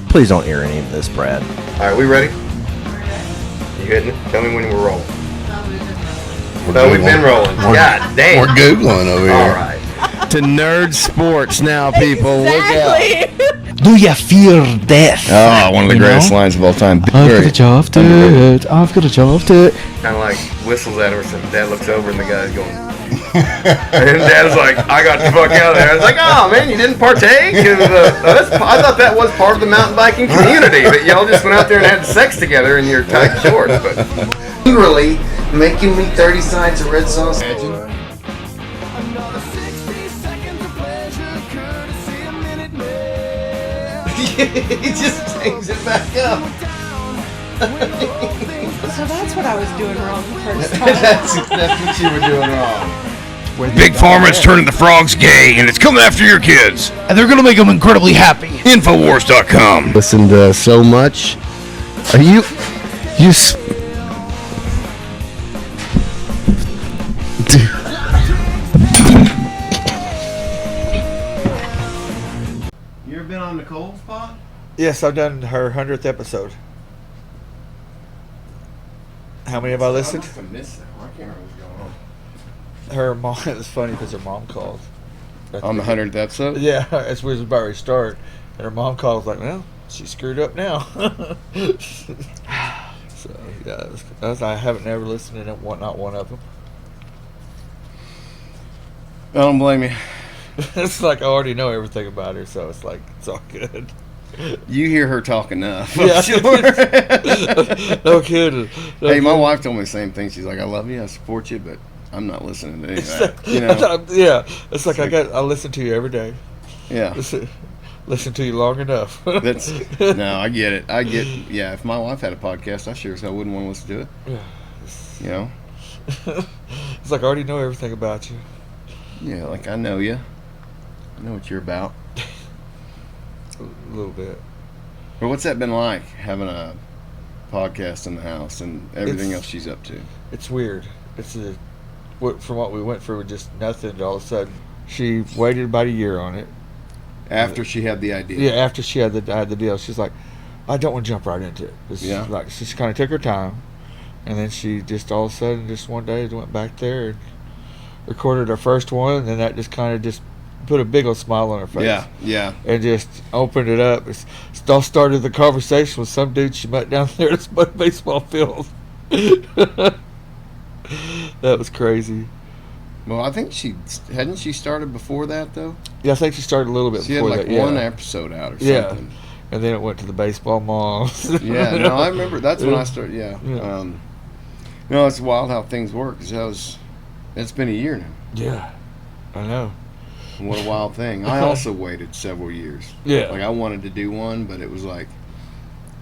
Please don't hear any of this, Brad. All right, we ready? You hitting it? Tell me when we're rolling. No, we've been rolling. God damn. We're Googling over here. All right. To nerd sports now, people. Exactly. Look out. Do you fear death? Oh, one of the greatest lines of all time. I've got a job to it. I've got a job to it. Kind of like whistles at her, so Dad looks over and the guy's going. And Dad's like, I got the fuck out of there. I was like, oh man, you didn't partake? I thought that was part of the mountain biking community, that y'all just went out there and had sex together in your tight shorts. But Literally making me 30 sides of red sauce. He just takes it back up. So that's what I was doing wrong the first time. That's what you were doing wrong. Big Pharma's turning the frogs gay, and it's coming after your kids. And they're going to make them incredibly happy. Infowars.com. Listened to so much. Are you... You ever been on Nicole's pod? Yes, I've done her 100th episode. How many have I listened? I missed that. I can't remember what's going on. Her mom, it was funny because her mom called. On the 100th episode? Yeah, as we was about to start. And her mom called, was like, well, she screwed up now. So, yeah, I haven't ever listened to not one of them. I don't blame you. It's like I already know everything about her, so it's like, it's all good. You hear her talk enough. Yeah. I'm sure. No kidding. No Hey, my kidding. wife told me the same thing. She's like, I love you, I support you, but I'm not listening to any of that. You know? Yeah, it's like I listen to you every day. Yeah. Listen to you long enough. No, I get it. Yeah, if my wife had a podcast, I sure as hell wouldn't want to listen to it. Yeah. You know? It's like I already know everything about you. Yeah, like I know you. I know what you're about. A little bit. But what's that been like, having a podcast in the house and everything else she's up to? It's weird. From what we went through, just nothing. All of a sudden, she waited about a year on it. After she had the idea. Yeah, after she had the deal, she's like, I don't want to jump right into it. Yeah. Like she kind of took her time, and then she just all of a sudden, just one day, went back there and recorded her first one, and then that just kind of just put a big old smile on her face. Yeah. And just opened it up. It all started the conversation with some dude she met down there at this baseball field. That was crazy. Well, I think hadn't she started before that though? Yeah, I think she started a little bit She before had like that. Yeah. one episode out or Yeah. something. And then it went to the baseball moms. Yeah, no, I remember. That's when I started. Yeah. Yeah. No, it's wild how things work. 'Cause it's been a year now. Yeah, I know. What a wild thing. I also waited several years. Yeah. Like I wanted to do one, but it was like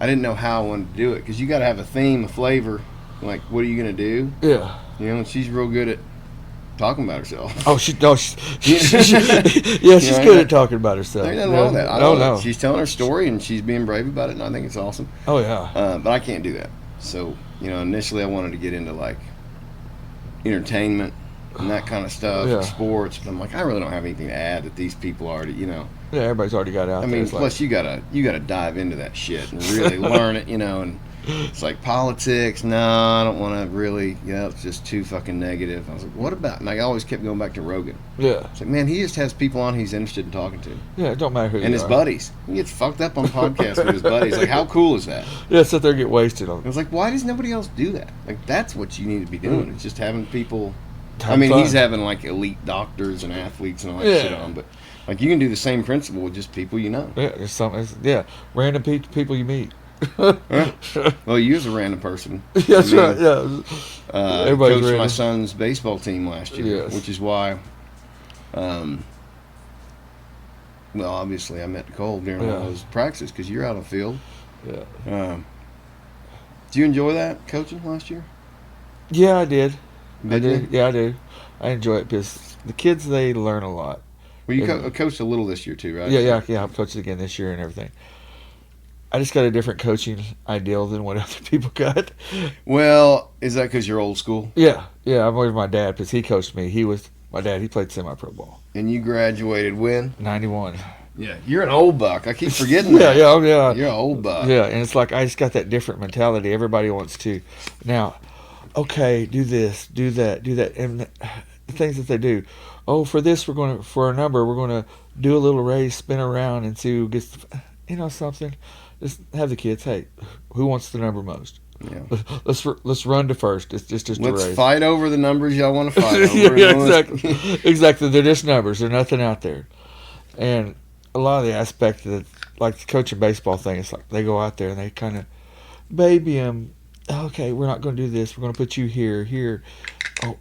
I didn't know how I wanted to do it because you got to have a theme, a flavor. Like, what are you gonna do? Yeah. You know, and she's real good at talking about herself. Oh, she's good at talking about herself. There's nothing wrong with that. I don't know. know. She's telling her story and she's being brave about it, and I think it's awesome. Oh yeah. But I can't do that. So, initially I wanted to get into like entertainment and that kind of stuff, Yeah. sports. But I'm like, I really don't have anything to add that these people already, Yeah, everybody's already got out I there. mean, It's plus you gotta dive into that shit and really learn it, and it's like politics. No, I don't want to really. It's just too fucking negative. I was like, what about? And I always kept going back to Rogan. Yeah. It's like, man, he just has people on he's interested in talking to, Yeah, it don't matter who and you his are. buddies. He gets fucked up on podcasts with his buddies. Like, how cool is that? Yeah, sit there and get wasted on I was like, why does nobody else do that? Like, that's what you need to be doing. It's just having people. Have I mean, fun. he's having like elite doctors and athletes and all that Yeah. shit on, but like you can do the same principle with just people you know. Yeah, there's random people you meet. Huh? Well, you was a random person. That's I mean, right. Yeah. Everybody's coached my random. son's baseball team last year, Yes. which is why. Well, obviously, I met Nicole during one of Yeah. those practices because you're out on the field. Yeah. Do you enjoy that coaching last year? Yeah, I did. Did you? Yeah, I did. I enjoy it because the kids, they learn a lot. Well, you Yeah. coached a little this year too, right? Yeah. I'm coaching again this year and everything. I just got a different coaching ideal than what other people got. Well, is that because you're old school? Yeah. I'm with my dad because he coached me. My dad, he played semi-pro ball. And you graduated when? 91. Yeah, you're an old buck. I keep forgetting Yeah, that. yeah, oh, yeah. You're an old buck. Yeah, and it's like I just got that different mentality. Everybody wants to now. Okay, do this, do that, and the things that they do. Oh, for this, for a number, we're gonna do a little race, spin around, and see who gets. Something. Just have the kids. Hey, who wants the number most? Yeah. Let's run to first. It's just a Let's race. fight over the numbers y'all want to fight over. Yeah, exactly. Exactly. They're just numbers. There's nothing out there. And a lot of the aspect of the, like the coaching baseball thing, it's like they go out there and they kind of baby them. Okay, we're not going to do this. We're going to put you here. Oh,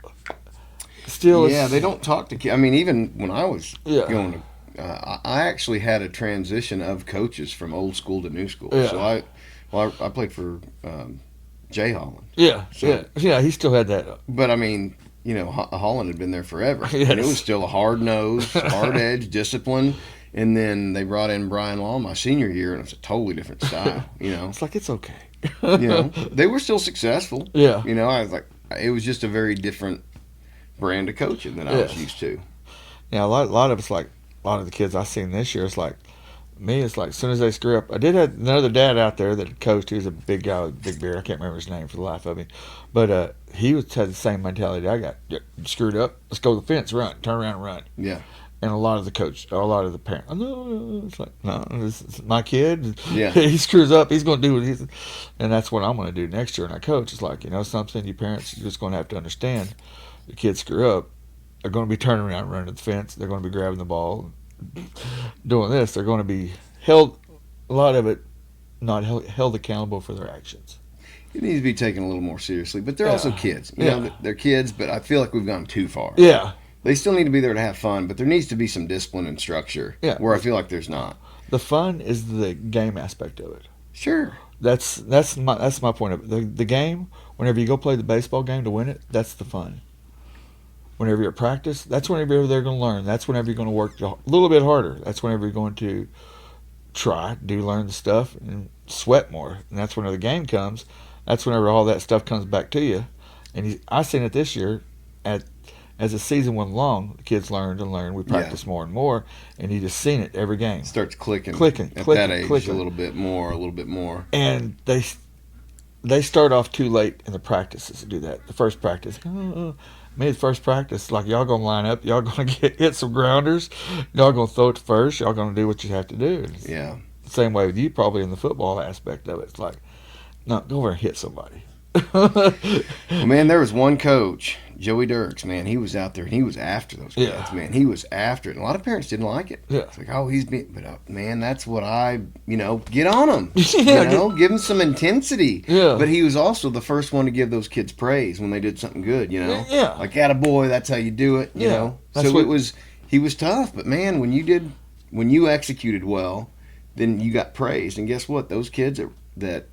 still. Yeah, they don't talk to kids. I mean, even when I was Yeah. going to, I actually had a transition of coaches from old school to new school. Yeah. So I played for Jay Holland. Yeah, So- yeah. He still had that. But I mean, Holland had been there forever. Yes. And it was still a hard nose, hard edge, discipline. And then they brought in Brian Law my senior year, and it was a totally different style. It's like it's okay. They were still successful. Yeah. I was like, it was just a very different brand of coaching than I was Yes. used to. Yeah, a lot of it's like a lot of the kids I've seen this year. It's like me. It's like as soon as they screw up. I did have another dad out there that coached. He was a big guy with big beard. I can't remember his name for the life of me, but he had the same mentality I got. You screwed up. Let's go to the fence. Run. Turn around and run. Yeah. And a lot of the parents, no, it's like, no, this is my kid. Yeah. He screws up, he's going to do what he's, and that's what I'm going to do next year. And I coach, it's like, something, you parents, you're just going to have to understand. The kids screw up, they're going to be turning around and running to the fence. They're going to be grabbing the ball, doing this. They're going to be held, a lot of it, not held accountable for their actions. It needs to be taken a little more seriously, but they're also kids. Yeah. They're kids, but I feel like we've gone too far. Yeah. They still need to be there to have fun, but there needs to be some discipline and structure. Yeah. Where I feel like there's not. The fun is the game aspect of it. Sure. That's my point of it. The game, whenever you go play the baseball game to win it, that's the fun. Whenever you're at practice, that's whenever they're going to learn. That's whenever you're going to work a little bit harder. That's whenever you're going to learn the stuff and sweat more. And that's whenever the game comes. That's whenever all that stuff comes back to you. And I seen it this year as the season went along, the kids learned and learned. We practiced more and more, and you just seen it every game. It starts clicking. Clicking, At clicking, that age, clicking. a little bit more. And they start off too late in the practices to do that. The first practice, the first practice, like y'all gonna line up, y'all gonna hit some grounders, y'all gonna throw it to first, y'all gonna do what you have to do. It's Yeah. the same way with you, probably in the football aspect of it. It's like, no, go over and hit somebody. Well, man, there was one coach, Joey Dirks, man, he was out there and he was after those kids, Yeah. man. He was after it. And a lot of parents didn't like it. Yeah. It's like, oh, he's being, but man, that's what get on him. Yeah, Give him some intensity. Yeah. But he was also the first one to give those kids praise when they did something good, Yeah. Like, attaboy, that's how you do it, you Yeah. know? That's So what- he was tough, but man, when you executed well, then you got praised. And guess what? Those kids that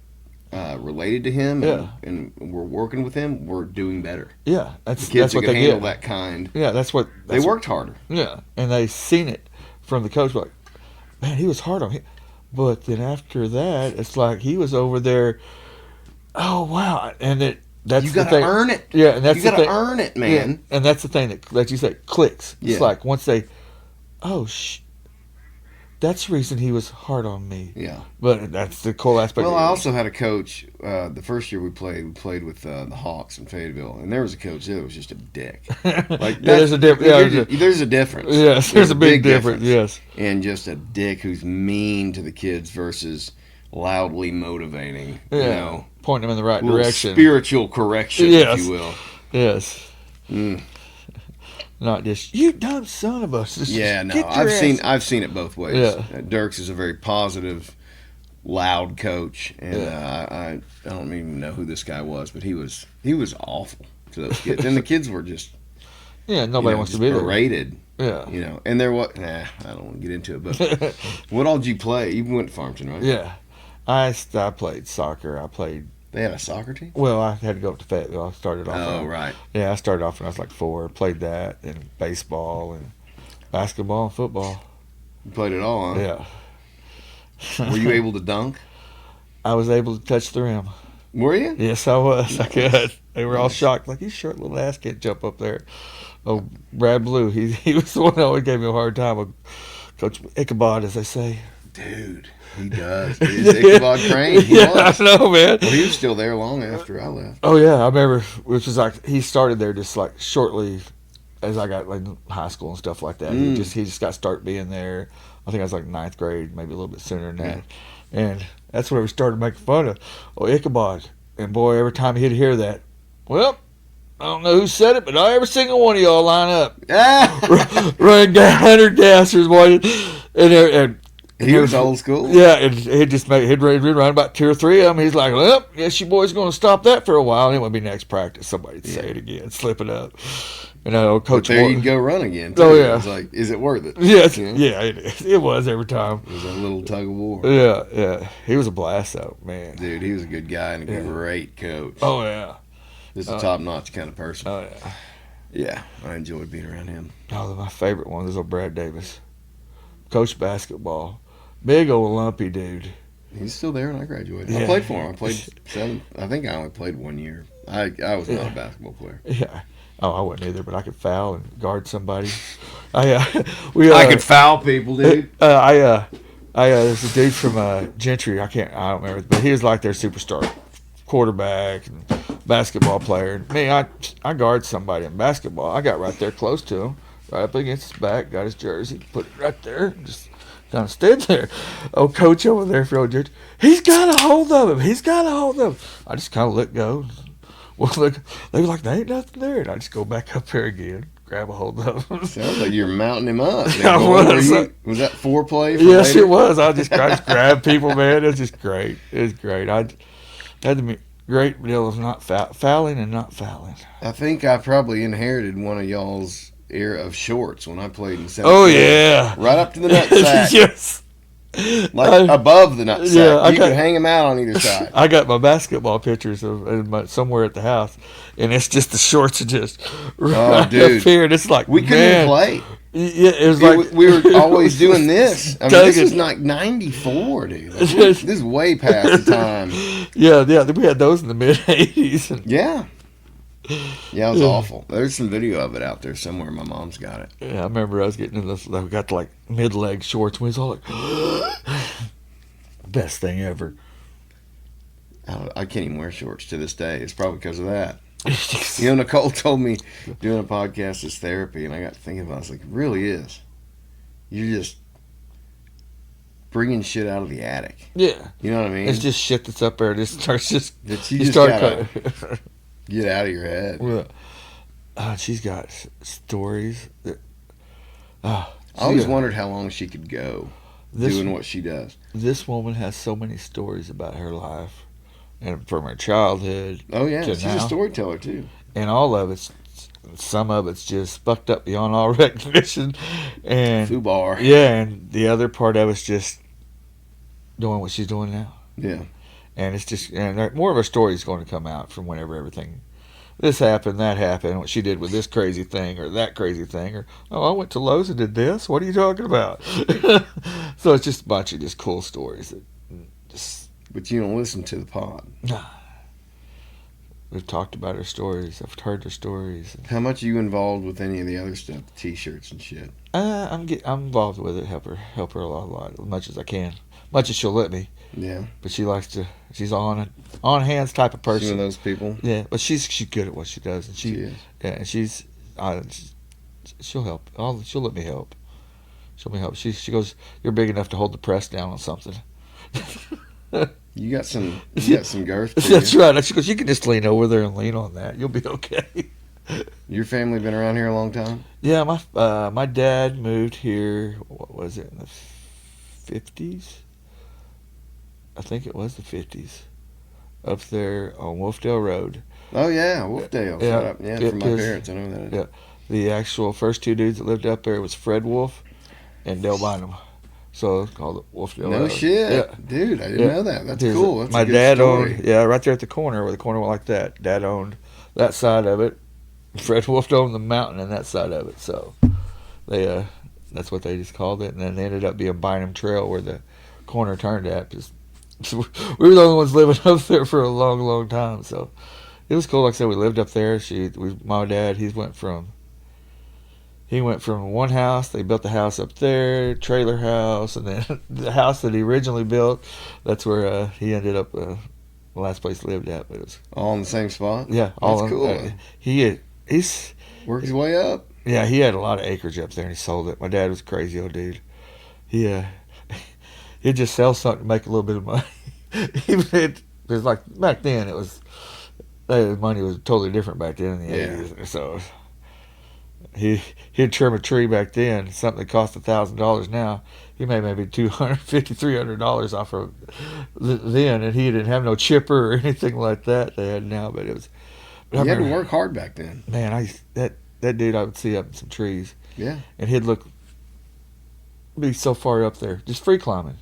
related to him and were working with him were doing better. Yeah, that's The kids that's that what could they handle get. that kind, Yeah, that's what they worked harder. Yeah, and they seen it from the coach. Like, man, he was hard on him. But then after that, it's like he was over there. Oh wow! And that's You the got thing. to earn it. Yeah, and that's You the got to thing. earn it, man. Yeah, and that's the thing that you say clicks. Yeah. It's like once they, that's the reason he was hard on me. Yeah. But that's the cool aspect. Well, of it. I also had a coach. The first year we played with the Hawks in Fayetteville, and there was a coach there that was just a dick. Like, Yeah, there's a difference. There's a difference. Yes, there's a big difference. Yes. And just a dick who's mean to the kids versus loudly motivating. Yeah. You know, Point them in the right little direction. spiritual correction, Yes. if you will. Yes. Mm. Not just you dumb son of a. Just Yeah, no, get your I've seen it both ways. Yeah. Dirks is a very positive, loud coach, and I don't even know who this guy was, but he was awful to those kids, and the kids were just Nobody wants to be there. berated, Yeah. And there was I don't want to get into it, but what all did you play? You went to Farmington, right? Yeah. I played soccer. They had a soccer team. Well, I had to go up to Fayetteville. I started off. Oh, right. Yeah, I started off when I was like 4. Played that, and baseball, and basketball, and football. You played it all, huh? Yeah. Were you able to dunk? I was able to touch the rim. Were you? Yes, I was. I could. They were all shocked. Like, you short little ass can't jump up there. Oh, Brad Blue. He was the one that always gave me a hard time Coach Ichabod, as they say. Dude, he does. He's Ichabod Crane. He Yeah, was. I know, man. Well, he was still there long after I left. Oh yeah, I remember. Which was like he started there just like shortly as I got like high school and stuff like that. He just got start being there. I think I was like 9th grade, maybe a little bit sooner than that. And that's when we started making fun of Ichabod. And boy, every time he'd hear that, well, I don't know who said it, but every single one of y'all line up, running 100 gassers, boy, and he was old school. Yeah, and he'd run about 2 or 3 of them. He's like, well, yes, you boys going to stop that for a while. And it would be next practice. Somebody'd say it again, slip it up. You know, Coach. But there you'd go run again. Too. Oh yeah. It was like, is it worth it? Yes. Yeah, it was every time. It was a little tug of war. Yeah. He was a blast, though, man. Dude, he was a good guy and a great coach. Oh yeah. Just a top-notch kind of person. Oh yeah. Yeah, I enjoyed being around him. Oh, my favorite one is old Brad Davis, coach basketball, big old lumpy dude. He's still there, and I graduated. Yeah. I played for him. I played 7. I think I only played 1 year. I was not a basketball player. Yeah. Oh, I wasn't either, but I could foul and guard somebody. I could foul people, dude. There's a dude from Gentry. I don't remember, but he was like their superstar quarterback and basketball player. Me, I guard somebody in basketball. I got right there close to him, right up against his back, got his jersey, put it right there, just kind of stood there. Oh, coach over there for old Gentry, he's got a hold of him. I just kind of let go. Well, look, they were like, there ain't nothing there. And I just go back up there again, grab a hold of him. Sounds like you're mounting him up. I was. Was that foreplay? Yes, later? it was. I just grabbed people, man. It was just great. It was great. I had to be great deal of not fouling and not fouling. I think I probably inherited one of y'all's era of shorts when I played in 7th Oh, grade. yeah. Right up to the nutsack. Yes. Like above the nutsack. Yeah, You could hang them out on either side. I got my basketball pictures of somewhere at the house, and it's just the shorts are just right dude. up here, and it's like, We couldn't man. even play. Yeah, it was like We were always doing this. I mean, this Tugging. was like 94, dude. Like, this is way past the time. Yeah, we had those in the mid '80s. Yeah. Yeah, it was awful. There's some video of it out there somewhere. My mom's got it. Yeah, I remember I was getting in this. We got to like mid-leg shorts. And we was all like, best thing ever. I can't even wear shorts to this day. It's probably because of that. You know, Nicole told me doing a podcast is therapy, and I got thinking about it. I was like, it really is. You're just bringing shit out of the attic. Yeah, You know what I mean? it's just shit that's up there. It just starts that you just start gotta get out of your head. Well, she's got stories that. I always wondered how long she could go doing what she does. This woman has so many stories about her life, and from her childhood. Oh yeah, to she's now. a storyteller too. And all of some of it's just fucked up beyond all recognition, and Fubar. yeah, and the other part of it's just doing what she's doing now. Yeah. And it's just, and more of her story is going to come out from whenever everything, this happened, that happened, what she did with this crazy thing or that crazy thing, or, oh, I went to Lowe's and did this. What are you talking about? So it's just a bunch of just cool stories that just. But you don't listen to the pod. Nah. We've talked about her stories. I've heard her stories. How much are you involved with any of the other stuff, the T-shirts and shit? I'm involved with it. Help her a lot, as much as I can, much as she'll let me. Yeah. But she likes to. She's on hands type of person. She's one of those people. Yeah, but she's good at what she does, and she is. Yeah, and she'll help. She'll let me help. She'll let me help. She goes, you're big enough to hold the press down on something. You got some girth to That's you. right. She goes, you can just lean over there and lean on that. You'll be okay. Your family been around here a long time? Yeah, my dad moved here. What was it, in the 50s? I think it was the 50s. Up there on Wolfdale Road. Oh yeah, Wolfdale. Yeah, from my parents, I know that. Yeah, the actual first two dudes that lived up there was Fred Wolf and Dale Bynum. So it's called Wolfdale No Road. shit, Yeah. dude. I didn't know that. That's Dude, cool. That's my a good dad story. owned, right there at the corner where the corner went like that. Dad owned that side of it. Fred Wolf owned the mountain and that side of it. So they, that's what they just called it. And then they ended up being Bynum Trail where the corner turned at. Just we were the only ones living up there for a long, long time. So it was cool. Like I said, we lived up there. My dad, he he went from one house. They built the house up there, trailer house, and then the house that he originally built. That's where he ended up. The last place he lived at. But it was All in the same spot. yeah, all That's cool. He's Worked his way up. yeah, he had a lot of acreage up there, and he sold it. My dad was a crazy old dude. He he'd just sell something to make a little bit of money. It was like back then. It was money was totally different back then in the Yeah. 80s. So he'd trim a tree back then, something that cost $1,000 now. He made maybe $250, $300 off of then, and he didn't have no chipper or anything like that they had now. But it was. But I You had to remember- work hard back then. Man, that dude I would see up in some trees, Yeah. and he'd be so far up there, just free climbing.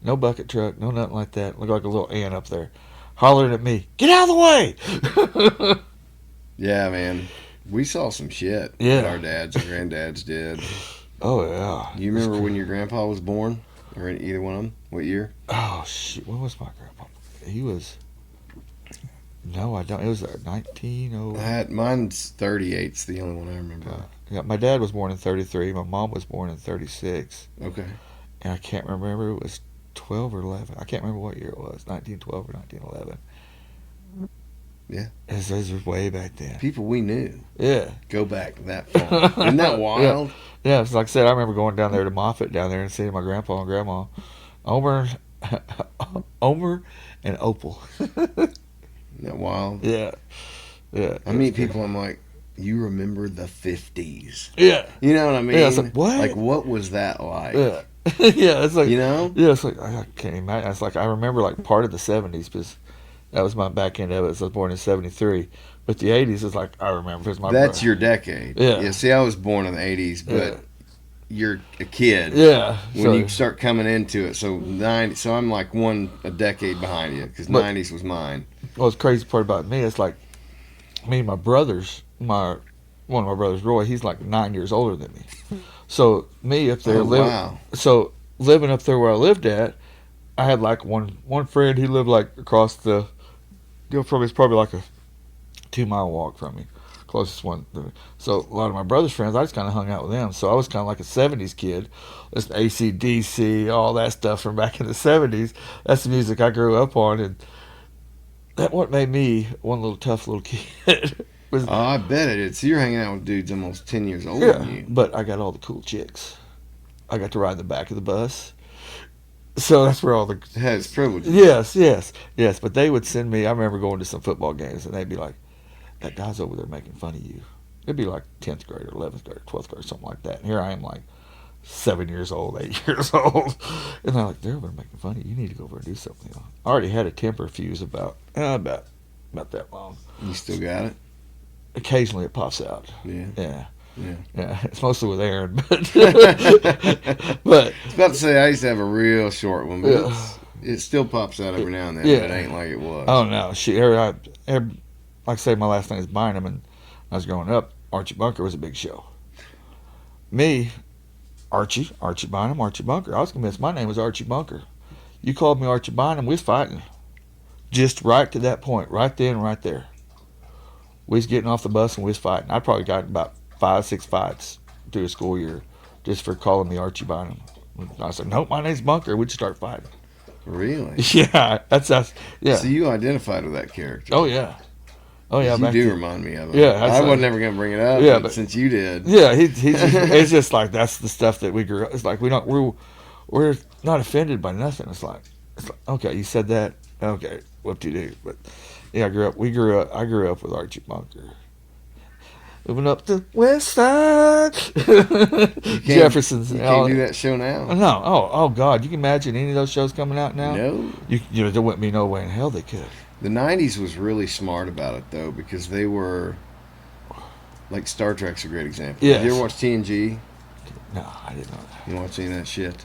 No bucket truck, no nothing like that. Looked like a little ant up there, hollering at me, "Get out of the way!" Yeah, man. We saw some shit Yeah. that our dads and granddads did. Oh yeah. You remember when your grandpa was born? Or either one of them? What year? Oh shit! When was my grandpa? He was. No, I don't. It was 19. Mine's 38's the only one I remember. Yeah, my dad was born in 33. My mom was born in 36, Okay. and I can't remember. It was 12 or 11. I can't remember what year it was. 1912 or 1911. Yeah. This was way back then. People we knew Yeah. go back that far. Isn't that wild? Yeah, it's like I said, I remember going down there to Moffett down there and seeing my grandpa and grandma, Omer and Opal. Isn't that wild? Yeah, yeah. I meet people, I'm like, you remember the 50s. Yeah, You know what I mean? Yeah, it's like, what? Like, what was that like? yeah, yeah. It's like You know? yeah, it's like I can't imagine. It's like I remember like part of the '70s because that was my back end of it. So I was born in '73, but the '80s is like I remember because my That's brother. your decade. Yeah. See, I was born in the 80s, but Yeah. you're a kid. Yeah, When so- you start coming into it. So I'm like a decade behind you because But- 90s was mine. Well, the crazy part about me is like me and my brothers. One of my brothers, Roy, he's like 9 years older than me. So me up there Oh, living. wow. So living up there where I lived at, I had like one friend. He lived like across the. From it's probably like a 2-mile walk from me, closest one. So a lot of my brother's friends, I just kind of hung out with them. So I was kind of like a '70s kid, listen to AC/DC, all that stuff from back in the '70s. That's the music I grew up on, and that what made me one little tough little kid. was Oh, I bet it is. So you're hanging out with dudes almost 10 years older than you. but I got all the cool chicks. I got to ride in the back of the bus. So that's where all the It has privileges. yes. But they would send me. I remember going to some football games, and they'd be like, "That guy's over there making fun of you." It'd be like 10th grade or 11th grade or 12th grade or something like that. And here I am, like 7 years old, 8 years old, and they're like, "They're over there making fun of you. You need to go over and do something." I already had a temper fuse about that long. You still got it? Occasionally, it pops out. Yeah. Yeah. Yeah. Yeah, it's mostly with Aaron, but I was about to say, I used to have a real short one, but Yeah. it still pops out every now and then, Yeah. but it ain't like it was. oh no, like I say, my last name is Bynum, and when I was growing up, Archie Bunker was a big show. Me, Archie Bynum, Archie Bunker. I was convinced my name was Archie Bunker. You called me Archie Bynum, we was fighting, just right to that point, right then, right there. We was getting off the bus and we was fighting. I probably got about 5, 6 fights through a school year just for calling me Archie Bynum. I said, "Nope, my name's Bunker." We'd start fighting. Really? Yeah, that's us. Yeah. So you identified with that character. Oh yeah. Oh yeah. You back do then. remind me of him. Yeah, that's I like- wasn't ever going to bring it up, Yeah, but but- since you did. Yeah, it's just like that's the stuff that we grew up. It's like we're not offended by nothing. It's like okay, you said that. Okay, what do you do? But yeah, I grew up with Archie Bunker. Moving up the west side, Jefferson's. You can't do that show now. No, oh God! You can imagine any of those shows coming out now? No. You know there wouldn't be no way in hell they could. The 90s was really smart about it, though, because they were. Like Star Trek's a great example. Yes. Did you ever watch TNG? No, I didn't know that. You don't watch any of that shit?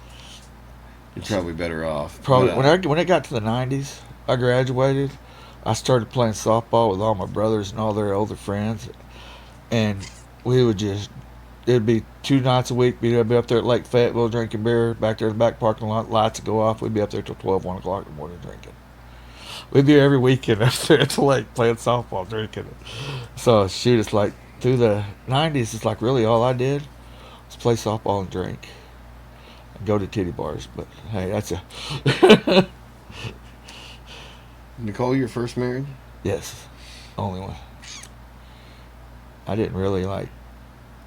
You're probably better off. Probably But, when it got to the '90s, I graduated. I started playing softball with all my brothers and all their older friends, and it'd be 2 nights a week. We'd be up there at Lake Fayetteville drinking beer. Back there in the back parking lot, lights would go off. We'd be up there till 12, 1 o'clock in the morning drinking. We'd be every weekend up there at the lake playing softball, drinking. So shoot, it's like through the 90s, it's like really all I did was play softball and drink. And go to titty bars. But hey, that's a. Nicole, your first marriage? Yes. Only one. I didn't really like.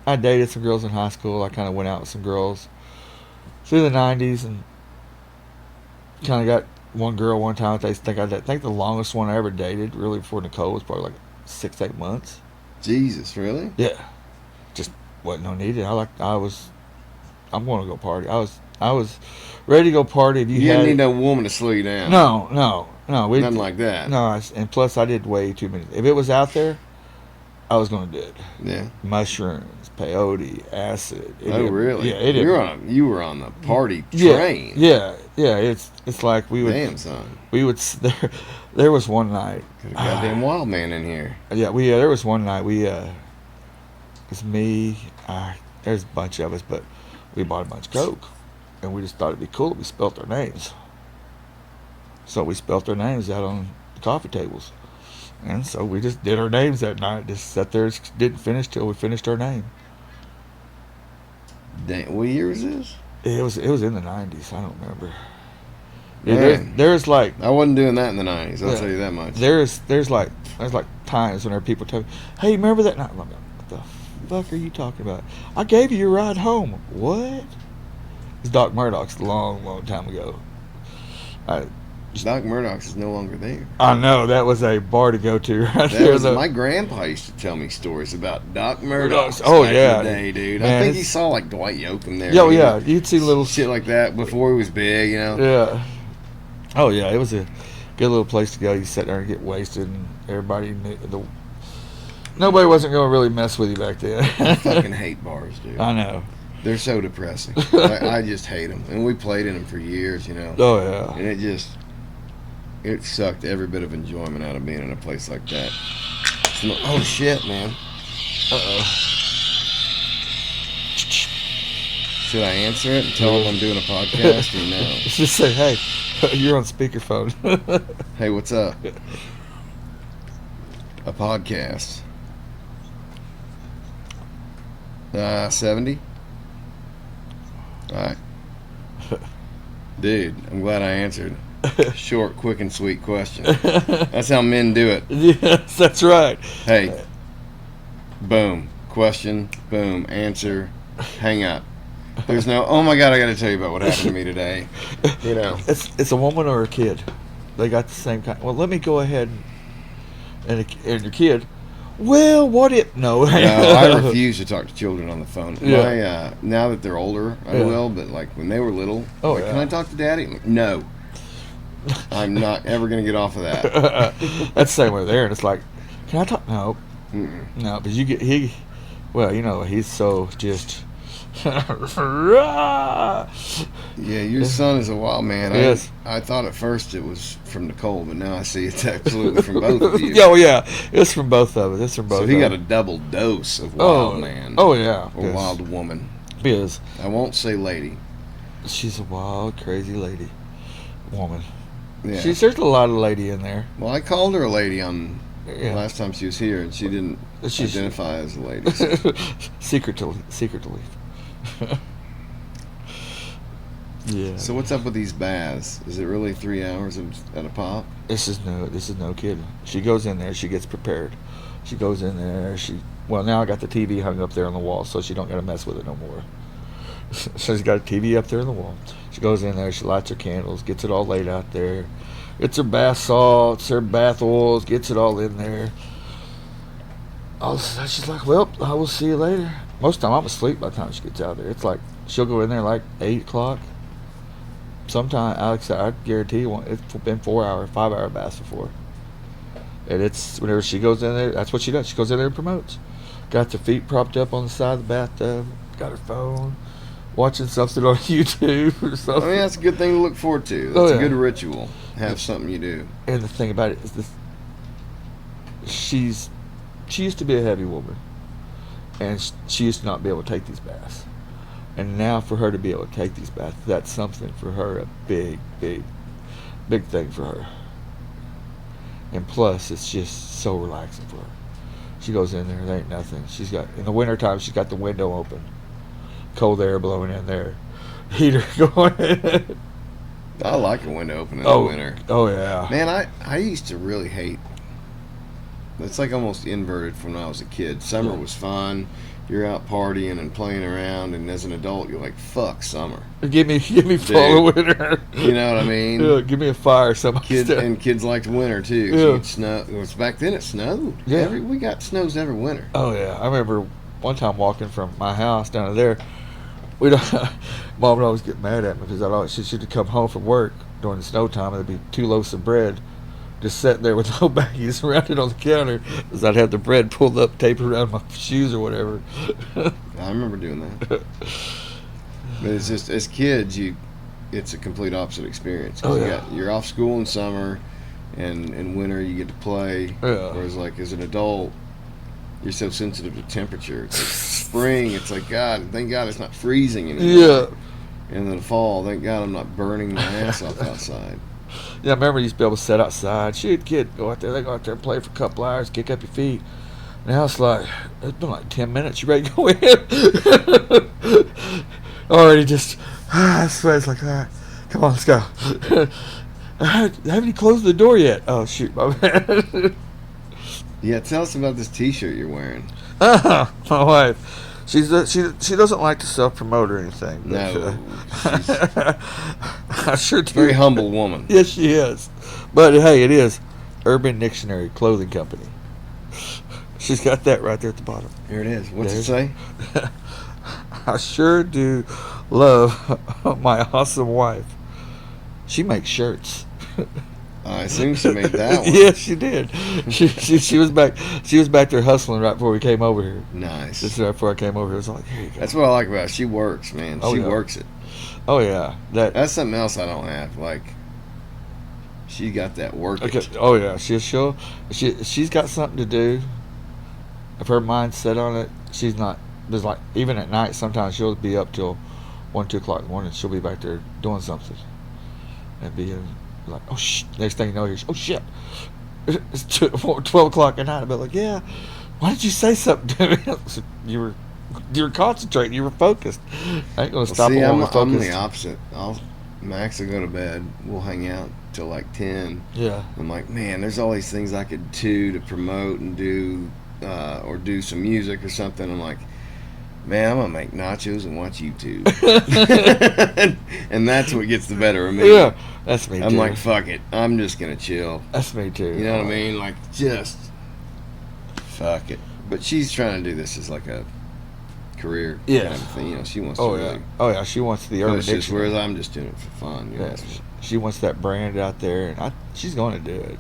I dated some girls in high school. I kind of went out with some girls through the 90s and kind of got one girl one time. I think the longest one I ever dated, really before Nicole, was probably like 6-8 months. Jesus, really? Yeah, just wasn't no needed. I'm going to go party. I was ready to go party. If You had didn't need no woman to slow you down. no. Nothing like that. No, and plus I did way too many. If it was out there, I was going to do it. Yeah. Mushrooms, peyote, acid. Really? Yeah, You were on the party Yeah, train. yeah. It's like we would. Damn, son. We would. There was one night. Got a goddamn wild man in here. Yeah, there was one night it was me. There's a bunch of us, but we bought a bunch of Coke, and we just thought it'd be cool if we spelt our names. So we spelt our names out on the coffee tables, and so we just did our names that night. Just sat there, didn't finish till we finished our name. Damn, what year was this? It was in the 90s. I don't remember. Man. There's like I wasn't doing that in the 90s. I'll Yeah. tell you that much. there's like times whenever people tell me, "Hey, remember that night?" I'm like, what the fuck are you talking about? I gave you your ride home. What? It's Doc Murdoch's long time ago. Doc Murdoch's is no longer there. I know that was a bar to go to right That there. was, my grandpa used to tell me stories about Doc Murdoch. Oh, back yeah. in the day, dude. Man, I think he it's- saw like Dwight Yoakam there. Yeah, dude. yeah, you'd see little Shit like that before he was big, you know. Yeah. Oh yeah, it was a good little place to go. You sit there and get wasted, and everybody nobody wasn't going to really mess with you back then. I fucking hate bars, dude. I know. They're so depressing. I just hate them. And we played in them for years, you know. Oh yeah. And it sucked every bit of enjoyment out of being in a place like that. Oh shit, man. Uh-oh. Should I answer it and tell them I'm doing a podcast or no? Just say, hey, you're on speakerphone. Hey, what's up? A podcast. 70? Alright. Dude, I'm glad I answered. Short, quick, and sweet question. That's how men do it. Yes, that's right. Hey, boom, question, boom, answer, hang up. There's no, oh my God, I got to tell you about what happened to me today. You know. It's a woman or a kid. They got the same kind. Well, let me go ahead and your kid. Well, what if no? No, I refuse to talk to children on the phone. Yeah. Now that they're older, I will. But like when they were little, Oh, like, yeah. can I talk to Daddy? I'm like, no, I'm not ever gonna get off of that. That's the same way there, and it's like, can I talk? No, Mm-mm. no, but well, you know, he's so just. Yeah, your son is a wild man. Yes. I thought at first it was from Nicole, but now I see it's absolutely from both of you. Oh yeah, it's from both of us. It's from both. So he of got a us. double dose of wild man. Oh yeah, Or wild woman. Because I won't say lady. she's a wild, crazy lady, woman. Yeah. There's a lot of lady in there. Well, I called her a lady on Yeah. last time she was here, and she didn't She's- identify as a lady. So. secretly. Yeah. So what's up with these baths? Is it really 3 hours at a pop? This is no kidding. She goes in there. She gets prepared. She goes in there. Well, now I got the TV hung up there on the wall, so she don't got to mess with it no more. So she's got a TV up there on the wall. She goes in there. She lights her candles, gets it all laid out there, gets her bath salts, her bath oils, gets it all in there. She's like, well, I will see you later. Most of the time I'm asleep by the time she gets out there. It's like she'll go in there like 8 o'clock. Sometimes, Alex, I guarantee you, it's been 5-hour baths before. And it's whenever she goes in there, that's what she does. She goes in there and promotes. Got her feet propped up on the side of the bathtub. Got her phone, watching something on YouTube or I something. mean, that's a good thing to look forward to. That's Oh, yeah. a good ritual. Have something you do. And the thing about it is this: she used to be a heavy woman, and she used to not be able to take these baths. And now for her to be able to take these baths, that's something for her, a big thing for her. And plus, it's just so relaxing for her. She goes in there. There ain't nothing. She's got in the wintertime. She's got the window open, cold air blowing in there, heater going. I like a window open in the winter. Oh yeah. Man, I used to really hate. It's like almost inverted from when I was a kid. Summer was fun. You're out partying and playing around, and as an adult, you're like, "Fuck summer." Give me fall or winter. You know what I mean? Yeah, give me a fire. Kids liked winter too. Yeah. So you'd snow. It was back then. It snowed. Yeah. We got snows every winter. Oh yeah, I remember one time walking from my house down to there. We don't. Mom would always get mad at me because she'd come home from work during the snow time, and there'd be 2 loaves of bread just sitting there with no baggies around it on the counter, because I'd have the bread pulled up, taped around my shoes or whatever. I remember doing that. But it's just, as kids, it's a complete opposite experience. 'Cause you're off school in summer, and in winter you get to play. Yeah. Whereas, like, as an adult, you're so sensitive to temperature. It's like spring, it's like, God, thank God it's not freezing anymore. Yeah. And then the fall, thank God I'm not burning my ass off outside. Yeah, I remember you used to be able to sit outside. Shoot, kid, go out there. They go out there and play for a couple hours, kick up your feet. Now it's been like 10 minutes. You ready to go in? Already just, sweats like that. Come on, let's go. Haven't you closed the door yet? Oh, shoot, my bad. Yeah, tell us about this T-shirt you're wearing. My wife. She doesn't like to self-promote or anything. But, No, I sure do. very humble woman. Yes, she is. But hey, it is Urban Dictionary Clothing Company. She's got that right there at the bottom. Here it is. What's it say? I sure do love my awesome wife. She makes shirts. I assume she made that one. Yes, she did. She was back. She was back there hustling right before we came over here. Nice. Just right before I came over here, I was like, "Here you go." That's what I like about her. She works, man. Oh, She yeah. works it. Oh yeah, That's something else I don't have. Like, she got that work. Okay. It. Oh yeah, she's got something to do. If her mind's set on it, she's not. There's like, even at night, sometimes she'll be up till 1, 2 o'clock in the morning. She'll be back there doing something, and be like, oh shh. Next thing you know, oh shit, it's 12 o'clock at night. I'll be like, yeah. Why did you say something to me? So you were concentrating. You were focused. I ain't gonna stop. See, I'm I'm the opposite. Max will go to bed. We'll hang out till like 10. Yeah. I'm like, man, there's all these things I could do to promote and do, or do some music or something. I'm like, man, I'm gonna make nachos and watch YouTube. and that's what gets the better of me. Yeah, that's me too. I'm like, fuck it. I'm just gonna chill. That's me too. You know what I mean? Like, just fuck it. But she's trying to do this as like a career kind of thing. You know, she wants to really. Oh yeah, she wants the Urban Push this, Dictionary. whereas I'm just doing it for fun. You know? Yeah, she wants that brand out there, and she's going to do it.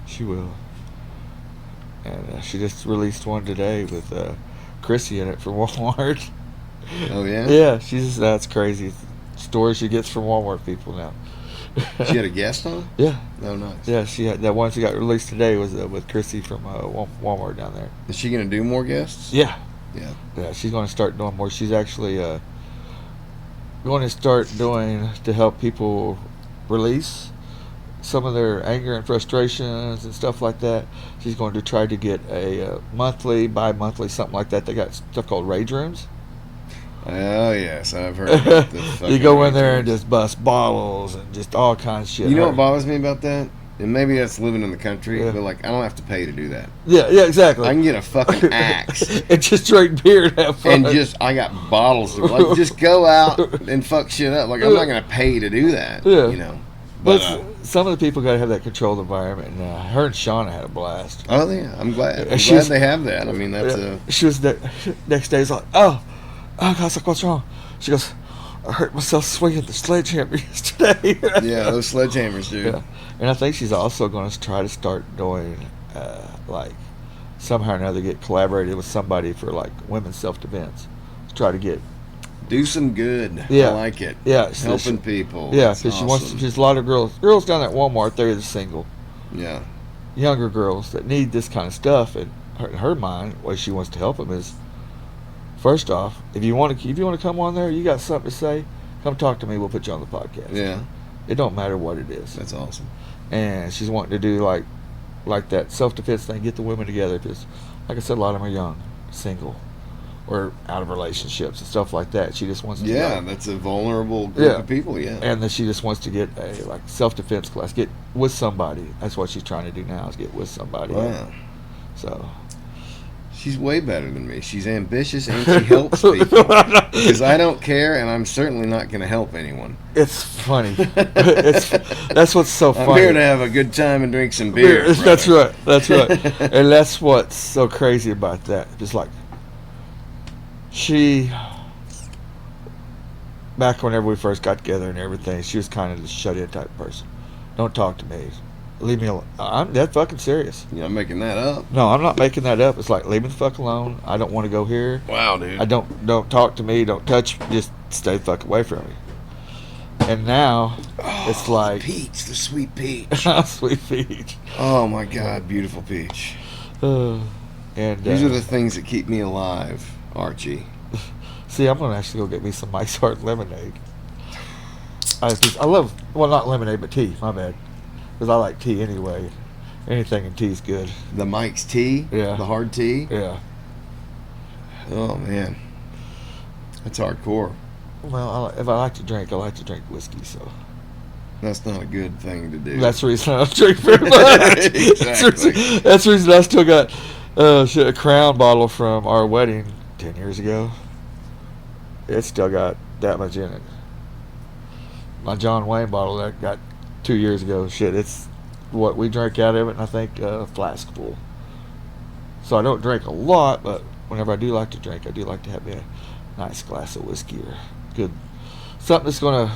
She will. And she just released one today with Chrissy in it from Walmart. Oh yeah. Yeah, that's crazy. Stories she gets from Walmart people now. She had a guest on. Yeah. Oh, nice. Yeah, she had that one she got released today was with Chrissy from Walmart down there. Is she gonna do more guests? Yeah. Yeah. Yeah, she's going to start doing more. She's actually going to start doing to help people release some of their anger and frustrations and stuff like that. She's going to try to get a monthly, bi-monthly, something like that. They got stuff called rage rooms. Oh yes, I've heard about this. You go in there and just bust bottles and just all kinds of shit. You know what bothers me about that? And maybe that's living in the country, Yeah. but like, I don't have to pay to do that. Yeah, exactly. I can get a fucking axe and just drink beer and have fun. and I got bottles of, like, just go out and fuck shit up. Like, I'm not gonna pay to do that. Yeah. You know. But some of the people got to have that controlled environment, and her and Shauna had a blast. Oh yeah, I'm glad. I'm She glad was- they have that. I mean, that's She was next day. Like, oh, God, like, what's wrong? She goes, I hurt myself swinging the sledgehammer yesterday. yeah, those sledgehammers, dude. Yeah. And I think she's also going to try to start doing, like, somehow or another get collaborated with somebody for, like, women's self-defense. Try to get. Do some good. Yeah. I like it. Yeah. Helping people. Yeah, That's because she awesome. wants. There's a lot of girls down at Walmart. They're either single, Yeah. younger girls that need this kind of stuff. And in her mind, the way she wants to help them is, first off, if you want to come on there, you got something to say, come talk to me. We'll put you on the podcast. Yeah. It don't matter what it is. That's awesome. And she's wanting to do like like that self-defense thing. Get the women together because, like I said, a lot of them are young, single, or out of relationships and stuff like that. She just wants to Yeah, go. that's a vulnerable group Yeah. of people. Yeah. And then she just wants to get a like self-defense class, get with somebody. That's what she's trying to do now, is get with somebody. Wow. So She's way better than me. She's ambitious and she helps people. Because I don't care, and I'm certainly not going to help anyone. it's funny. That's what's so funny. I'm here to have a good time and drink some beer. That's brother. right. That's right. And that's what's so crazy about that. Just like she, back whenever we first got together and everything, she was kind of the shut-in type person. Don't talk to me. Leave me alone. I'm that fucking serious. You're not making that up. No, I'm not making that up. It's like, leave me the fuck alone. I don't want to go here. Wow, dude. I don't talk to me. Don't touch. Just stay the fuck away from me. And now it's like Peach, the sweet peach. sweet peach. Oh my God, beautiful peach. And These are the things that keep me alive, Archie. see, I'm gonna actually go get me some Mike's Hard lemonade. I love, well, not lemonade, but tea. My bad, because I like tea anyway. Anything in tea is good. The Mike's tea? Yeah. The hard tea? Yeah. Oh, man. That's hardcore. Well, if I like to drink, I like to drink whiskey. So That's not a good thing to do. that's the reason I don't drink very much. Exactly. That's the reason I still got a Crown bottle from our wedding 10 years ago. It's still got that much in it. My John Wayne bottle that got 2 years ago, shit, it's what we drank out of it, and I think a flask full. So I don't drink a lot, but whenever I do like to drink, I do like to have me a nice glass of whiskey or good something that's gonna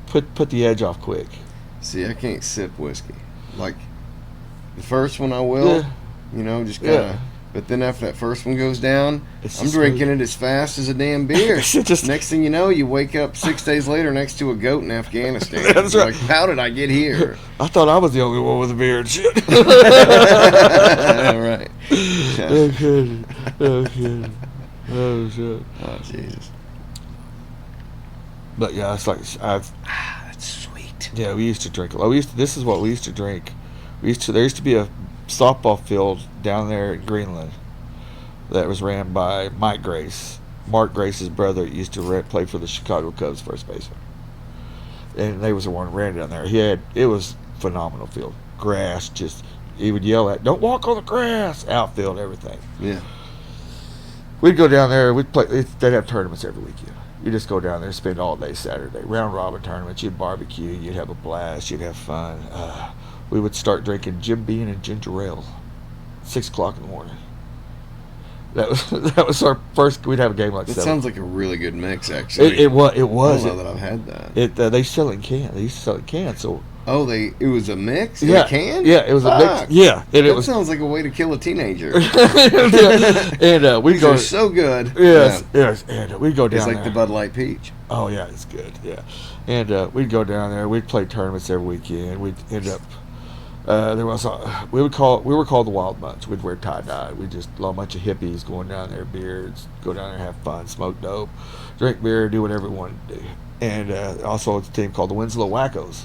put the edge off quick. See, I can't sip whiskey. Like, the first one I will, Yeah. you know, just kind of. Yeah. But then after that first one goes down, It's I'm just drinking it as fast as a damn beer. It's just- Next thing you know, you wake up 6 days later next to a goat in Afghanistan. That's You're right. Like, how did I get here? I thought I was the only one with a beard. Shit. Right. No kidding. No kidding. Oh shit. Oh, Jesus. But yeah, it's like That's sweet. yeah, we used to drink. This is what we used to drink. There used to be a softball field down there in Greenland that was ran by Mike Grace. Mark Grace's brother used to play for the Chicago Cubs first baseman. And they was the one who ran down there. It was phenomenal field. Grass, just he would yell at, "Don't walk on the grass!" Outfield, everything. Yeah. We'd go down there. We'd play. They'd have tournaments every weekend. You just go down there, spend all day Saturday, round robin tournaments. You'd barbecue. You'd have a blast. You'd have fun. We would start drinking Jim Beam and ginger ale, 6 o'clock in the morning. That was our first. We'd have a game like That 7. sounds like a really good mix, actually. It was. I don't know that I've had that. They sell it in cans. They used to sell it in cans. So Oh, it was a mix? In yeah, a can? yeah, it was a Fuck. mix. Yeah, and it That was. sounds like a way to kill a teenager. And we'd These go. are so good. Yes, Yeah. yes, and we'd go down It's like there. the Bud Light Peach. Oh yeah, it's good. Yeah, and we'd go down there. We'd play tournaments every weekend. We'd end up. We were called the Wild Bunch. We'd wear tie dye. We just a bunch of hippies going down there, beards, go down there, have fun, smoke dope, drink beer, do whatever we wanted to do. And also it's a team called the Winslow Wackos.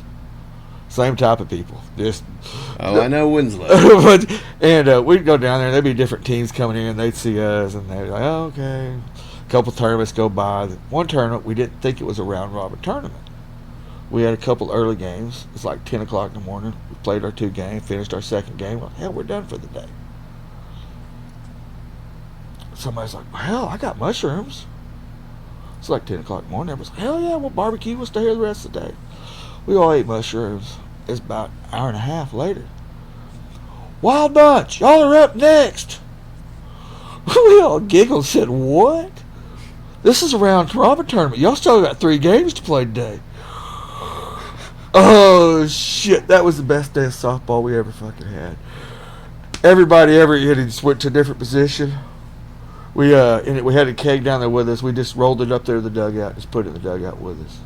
Same type of people. Just Oh, I know Winslow. and we'd go down there. And there'd be different teams coming in. They'd see us, and they'd be like, "Oh, okay." A couple tournaments go by. One tournament, we didn't think it was a round robin tournament. We had a couple early games. It's like 10 o'clock in the morning. We played our 2 games, finished our second game. Well, hell, we're done for the day. Somebody's like, "Hell, I got mushrooms." It's like 10 o'clock in the morning. Everybody's like, "Hell yeah, we'll barbecue. We'll stay here the rest of the day." We all ate mushrooms. It's about an hour and a half later. "Wild Bunch, y'all are up next." We all giggled and said, "What? This is a round robin tournament. Y'all still got 3 games to play today." Oh shit! That was the best day of softball we ever fucking had. Everybody just went to a different position. We had a keg down there with us. We just rolled it up there to the dugout. Just put it in the dugout with us.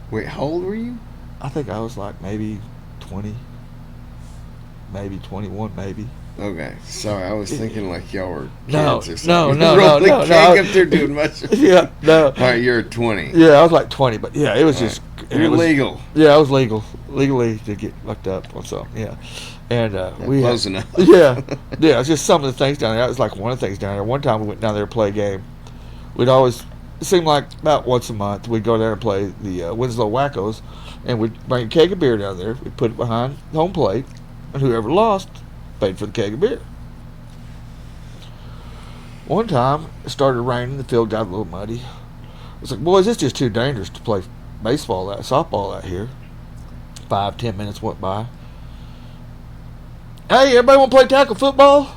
Wait, how old were you? I think I was like maybe 20, maybe 21, maybe. Okay, sorry, I was thinking like y'all were No, kids or no, something. no, Rolling no, no, keg no. up there doing mushrooms. Yeah, no. All right, you're 20. Yeah, I was like 20, but yeah, it was just You're legal. Yeah, I was legally to get looked up on something. Yeah, and we close had, enough. Yeah, yeah. It's just some of the things down there. That was like one of the things down there. One time we went down there to play a game. We'd always, it seemed like about once a month, we'd go there and play the Winslow Wackos, and we'd bring a keg of beer down there. We'd put it behind home plate, and whoever lost paid for the keg of beer. One time, it started raining. The field got a little muddy. I was like, boys, it's just too dangerous to play softball out here. 5-10 minutes went by. Hey, everybody want to play tackle football?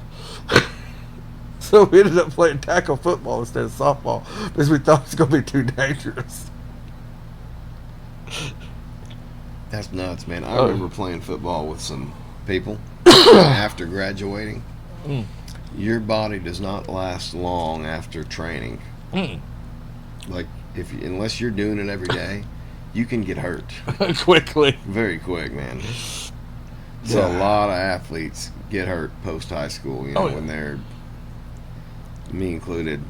So we ended up playing tackle football instead of softball because we thought it was going to be too dangerous. That's nuts, man. I remember playing football with some people after graduating. Your body does not last long after training. Like, unless you're doing it every day, you can get hurt Quickly. very quick, man. So a lot of athletes get hurt post high school, when they're, me included.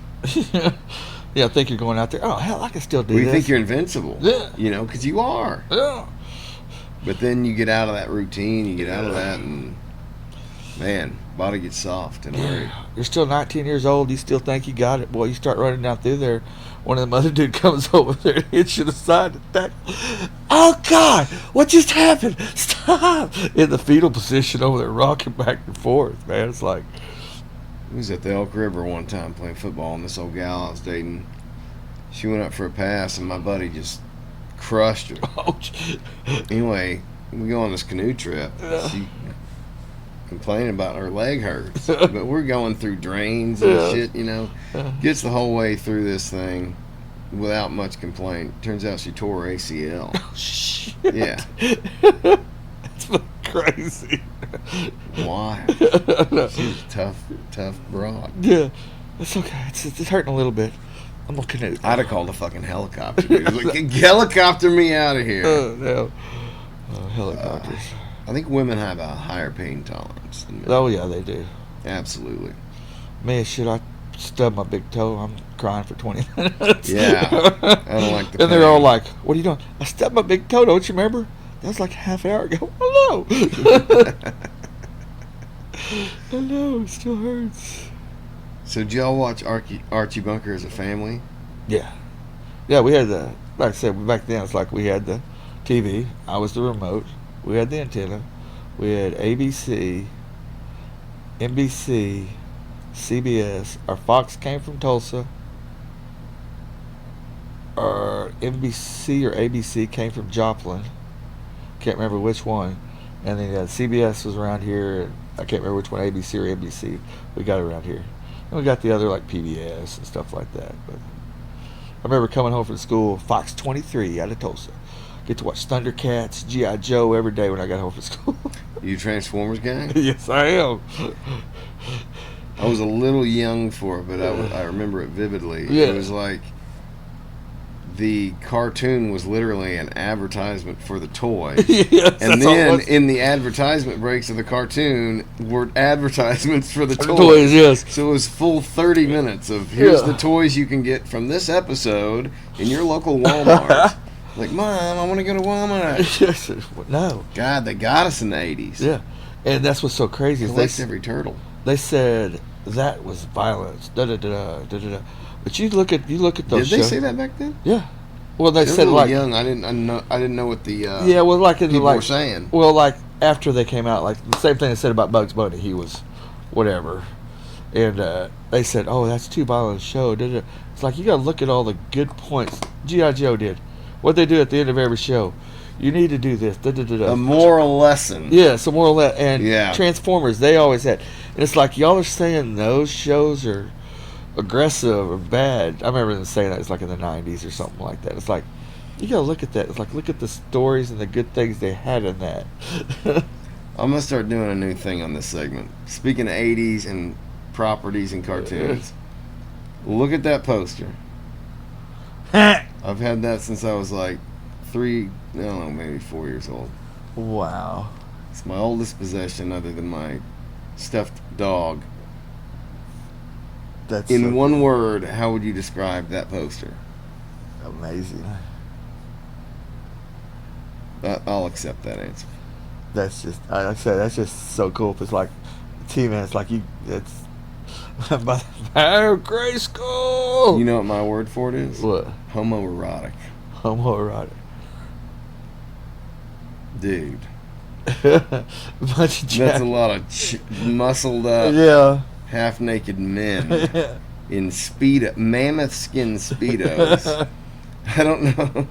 Yeah, I think you're going out there. Oh, hell, I can still do You this. think you're invincible. Yeah. Because you are. Yeah. But then you get out of that routine, you get out of that, and man, body gets soft in a hurry. You're still 19 years old. You still think you got it. Boy, you start running down through there. One of them other dude comes over there and hits you in the side of the tackle. Oh, God, what just happened? Stop. In the fetal position over there, rocking back and forth, man. It's like. We was at the Elk River one time playing football, and this old gal I was dating, she went up for a pass, and my buddy just crushed her. Anyway, we go on this canoe trip. She complaining about her leg hurts, but we're going through drains and shit, Gets the whole way through this thing without much complaint. Turns out she tore her ACL. Oh, shit. Yeah. That's crazy. Why? She's a tough broad. Yeah. It's okay. It's hurting a little bit. I'm going to canoe. I'd have called a fucking helicopter, dude. Like, helicopter me out of here. No. Helicopters. I think women have a higher pain tolerance than men. Oh, yeah, they do. Absolutely. Man, should I stub my big toe? I'm crying for 20 minutes. Yeah. I don't like the And they're pain. all like, what are you doing? I stubbed my big toe, don't you remember? That was like half an hour ago. Hello. Hello, it still hurts. So did y'all watch Archie Bunker as a family? Yeah. Yeah, we had the, like I said, back then it's like we had the TV. I was the remote. We had the antenna. We had ABC, NBC, CBS. Our Fox came from Tulsa. Our NBC or ABC came from Joplin. Can't remember which one. And then CBS was around here. And I can't remember which one, ABC or NBC. We got it around here. And we got the other like PBS and stuff like that. But I remember coming home from school, Fox 23 out of Tulsa. Get to watch Thundercats, G.I. Joe every day when I got home from school. You Transformers guy? Yes, I am. I was a little young for it, but I remember it vividly. Yeah. It was like the cartoon was literally an advertisement for the toy. Yes, And that's all it then was. in the advertisement breaks of the cartoon were advertisements for the toys. Toys, yes. So it was full 30 minutes of here's Yeah. the toys you can get from this episode in your local Walmart. Like, Mom, I want to go to Walmart. Yes. No. God, they got us in the 80s. Yeah. And that's what's so crazy is Collect every turtle. they said that was violence. Da da da da da da. But you look at those Did they shows. say that back then? Yeah. Well, they I was a said little like young. I didn't know what the yeah. Well, like in the, people like were saying. well, like after they came out, like the same thing they said about Bugs Bunny. He was whatever, and they said, "Oh, that's too violent a show." Da, da. It's like you got to look at all the good points G.I. Joe did. What they do at the end of every show. You need to do this. Da, da, da, da. A moral lesson. Yeah, some more or less. And Yeah. Transformers, they always had. And it's like y'all are saying those shows are aggressive or bad. I remember them saying that. It's like in the 90s or something like that. It's like, you got to look at that. It's like, look at the stories and the good things they had in that. I'm going to start doing a new thing on this segment. Speaking of 80s and properties and cartoons. Look at that poster. I've had that since I was like 3, I don't know, maybe 4 years old. Wow. It's my oldest possession other than my stuffed dog. That's In so one word, how would you describe that poster? amazing. I'll accept that answer. That's just, like I said, that's just so cool. If it's like T-Man, it's like it's grade school. You know what my word for it is? What? Homoerotic. Homoerotic. Dude. Bunch of That's a lot of muscled up, yeah. half-naked men in mammoth skin Speedos. I don't know.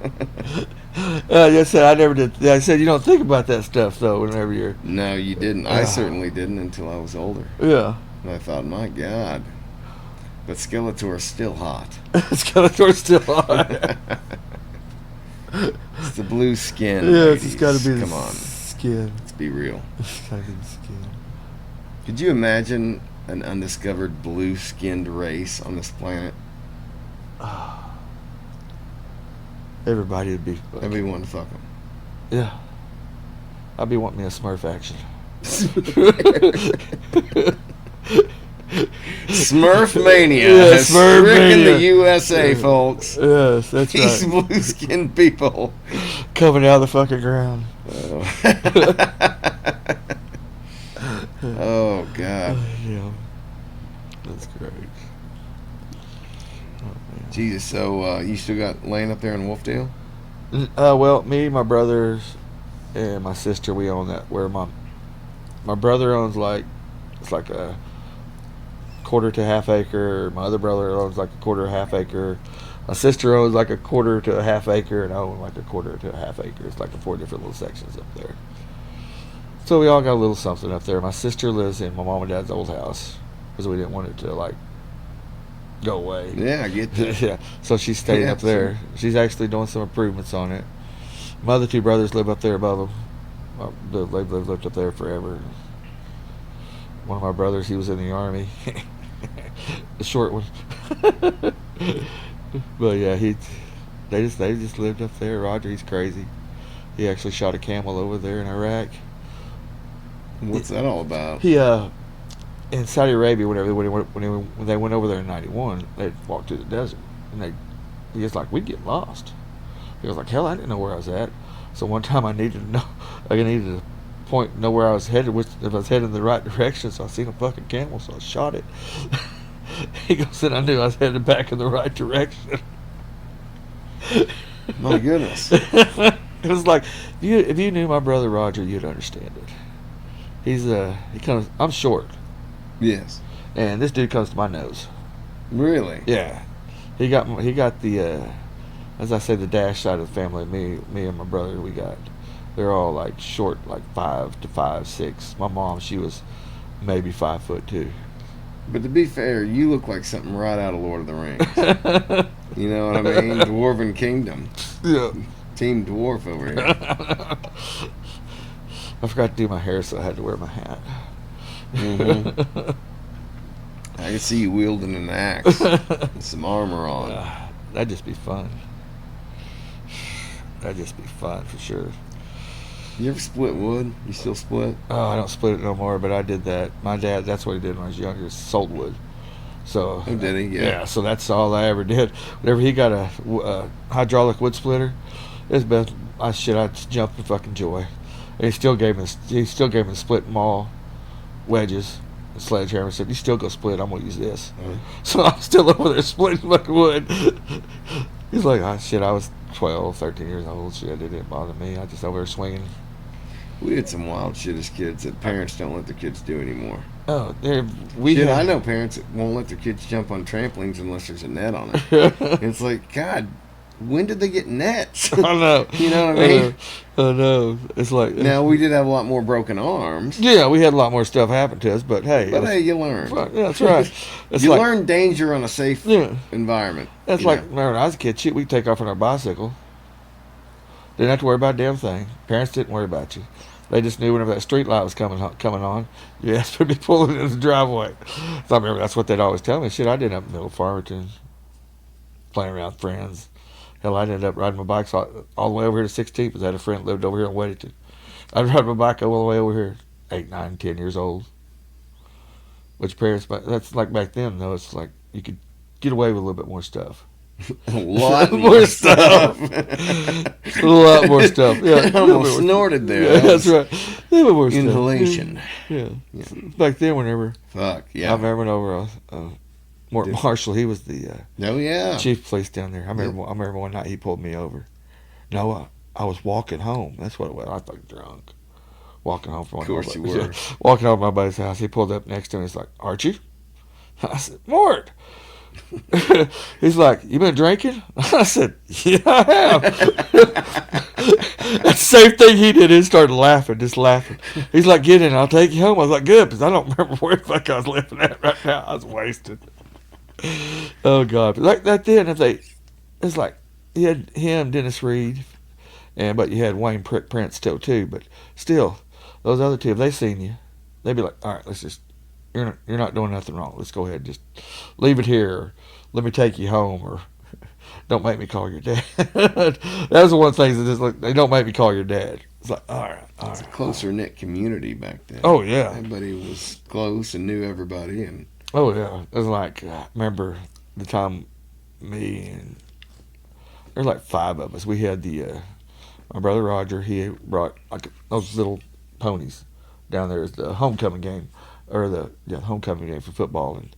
I said I never did. I said you don't think about that stuff though. Whenever you're. No, you didn't. I certainly didn't until I was older. Yeah. And I thought, my God. But Skeletor's still hot. Skeletor's still hot. It's the blue skin. Yes, it's got to be Come the on. skin. Let's be real. It's got to be the skin. Could you imagine an undiscovered blue-skinned race on this planet? Everybody would be. Everyone fuck them. Yeah. I'd be wanting me a Smurf action. Smurf Mania Yeah, has Smurf stricken Mania. the USA, folks. Yes, that's These right. blue-skinned people. Coming out of the fucking ground. Oh, God. Yeah. That's great. Oh, man. Jesus, so you still got laying up there in Wolfdale? Well, me, my brothers, and my sister, we own that. Where my brother owns it's like a quarter to half acre. My other brother owns like a quarter to half acre. My sister owns like a quarter to a half acre, and I own like a quarter to a half acre. It's like 4 different little sections up there. So we all got a little something up there. My sister lives in my mom and dad's old house because we didn't want it to go away. Yeah, I get that. Yeah. So she's staying Yeah, up there. She's actually doing some improvements on it. My other 2 brothers live up there above them. They've lived up there forever. One of my brothers, he was in the army. The short one. But yeah, they just lived up there. Roger, he's crazy. He actually shot a camel over there in Iraq. What's that all about? He in Saudi Arabia, when they went over there in '91, they walked through the desert, and he was like, we'd get lost. He was like, hell, I didn't know where I was at. So one time I needed to know where I was headed, if I was heading in the right direction. So I seen a fucking camel, so I shot it. He goes, and I knew I was headed back in the right direction. My goodness. It was like, if you knew my brother Roger, you'd understand it. I'm short, Yes. and this dude comes to my nose. Really? Yeah, he got the, as I say, the dash side of the family. Me and my brother, they're all like short, like 5 to 5'6". My mom, she was maybe 5'2". But to be fair, you look like something right out of Lord of the Rings. You know what I mean? Dwarven Kingdom. Yeah. Team Dwarf over here. I forgot to do my hair, so I had to wear my hat. Mm-hmm. I can see you wielding an axe with some armor on. That'd just be fun. That'd just be fun for sure. You ever split wood? You still split? Oh, I don't split it no more, but I did that. My dad, that's what he did when I was younger, sold wood. So, Oh, did he? Yeah. so that's all I ever did. Whenever he got a hydraulic wood splitter, it's been, I'd jump with fucking joy. And he still gave me the split maul wedges, and sledgehammer. Said, "You still go split? I'm gonna use this." So I'm still over there splitting fucking wood. He's like, "Oh shit, I was 12, 13 years old. Shit, it didn't bother me. I just over there swinging." We did some wild shit as kids that parents don't let their kids do anymore. Oh, I know parents that won't let their kids jump on trampolines unless there's a net on it. It's like, God, when did they get nets? I know. You know what I mean? I know. It's like, Now, we did have a lot more broken arms. yeah, we had a lot more stuff happen to us, but hey. But hey, you learn. Yeah, that's right. It's You like, learn danger on a safe environment. That's you like, know. remember when I was a kid, shit, we'd take off on our bicycle. Didn't have to worry about a damn thing. Parents didn't worry about you. They just knew whenever that street light was coming on, you asked to be pulling in the driveway. So I remember that's what they'd always tell me. Shit, I did up in Middle Farmington, playing around with friends. Hell, I ended up riding my bikes all the way over here to 16th because I had a friend that lived over here in Weddington. I'd ride my bike all the way over here, 8, 9, 10 years old. Which parents, that's like back then, though. It's like you could get away with a little bit more stuff. A lot more stuff. A lot more stuff. Yeah, I almost snorted there. Yeah, that's right. A little more stuff. Inhalation. Yeah. Back then, whenever Fuck, yeah. I remember over Mort Marshall, he was the Oh, yeah. chief of police down there. I remember one night he pulled me over. No, I was walking home. That's what it was. I was fucking drunk. Walking home from Of course you were. Yeah. Walking home to my buddy's house. He pulled up next to me. He's like, Archie? I said, Mort. He's like, you been drinking? I said, yeah, I have. The same thing he did. He started laughing, just laughing. He's like, get in, I'll take you home. I was like, good, because I don't remember where the fuck I was living at right now. I was wasted. Oh, God. But like that then, it's like, you had him, Dennis Reed, but you had Wayne Prince still, too. But still, those other two, if they seen you, they'd be like, all right, let's just, you're not doing nothing wrong. Let's go ahead and just leave it here. Or let me take you home. Or don't make me call your dad. That was the one thing that just like, they don't make me call your dad. It's like, all right. It's a closer knit community back then. Oh, yeah. Everybody was close and knew everybody. And oh, yeah. It was like, I remember the time me and there were like 5 of us. We had my brother Roger, he brought like those little ponies down there as the homecoming game. Or the homecoming game for football, and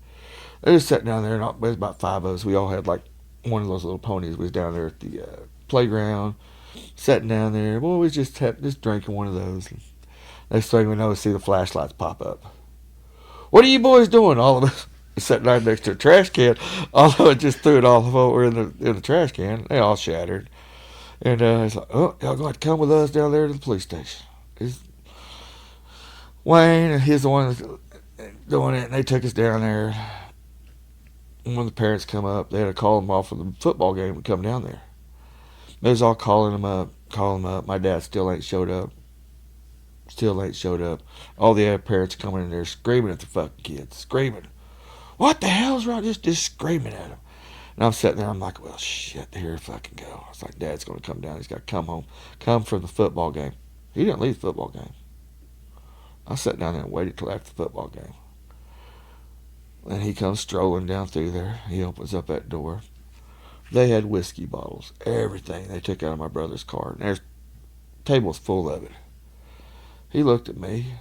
they just sat down there, and it was about 5 of us. We all had like one of those little ponies. We was down there at the playground, sitting down there. Boy, we just drinking one of those. And next thing we know, we see the flashlights pop up. What are you boys doing? All of us sitting right next to a trash can. Although it just threw it all over in the trash can. They all shattered, and it's like, oh, y'all going to come with us down there to the police station. Wayne, and he's the one that's doing it, and they took us down there. And when the parents come up, they had to call them off for the football game to come down there. They was all calling them up. My dad still ain't showed up. All the other parents coming in there screaming at the fucking kids. Screaming. What the hell's wrong? Just screaming at them. And I'm sitting there, I'm like, well, shit, here I fucking go. I was like, Dad's going to come down. He's got to come home. Come for the football game. He didn't leave the football game. I sat down there and waited till after the football game. And he comes strolling down through there. He opens up that door. They had whiskey bottles, everything they took out of my brother's car. And there's tables full of it. He looked at me.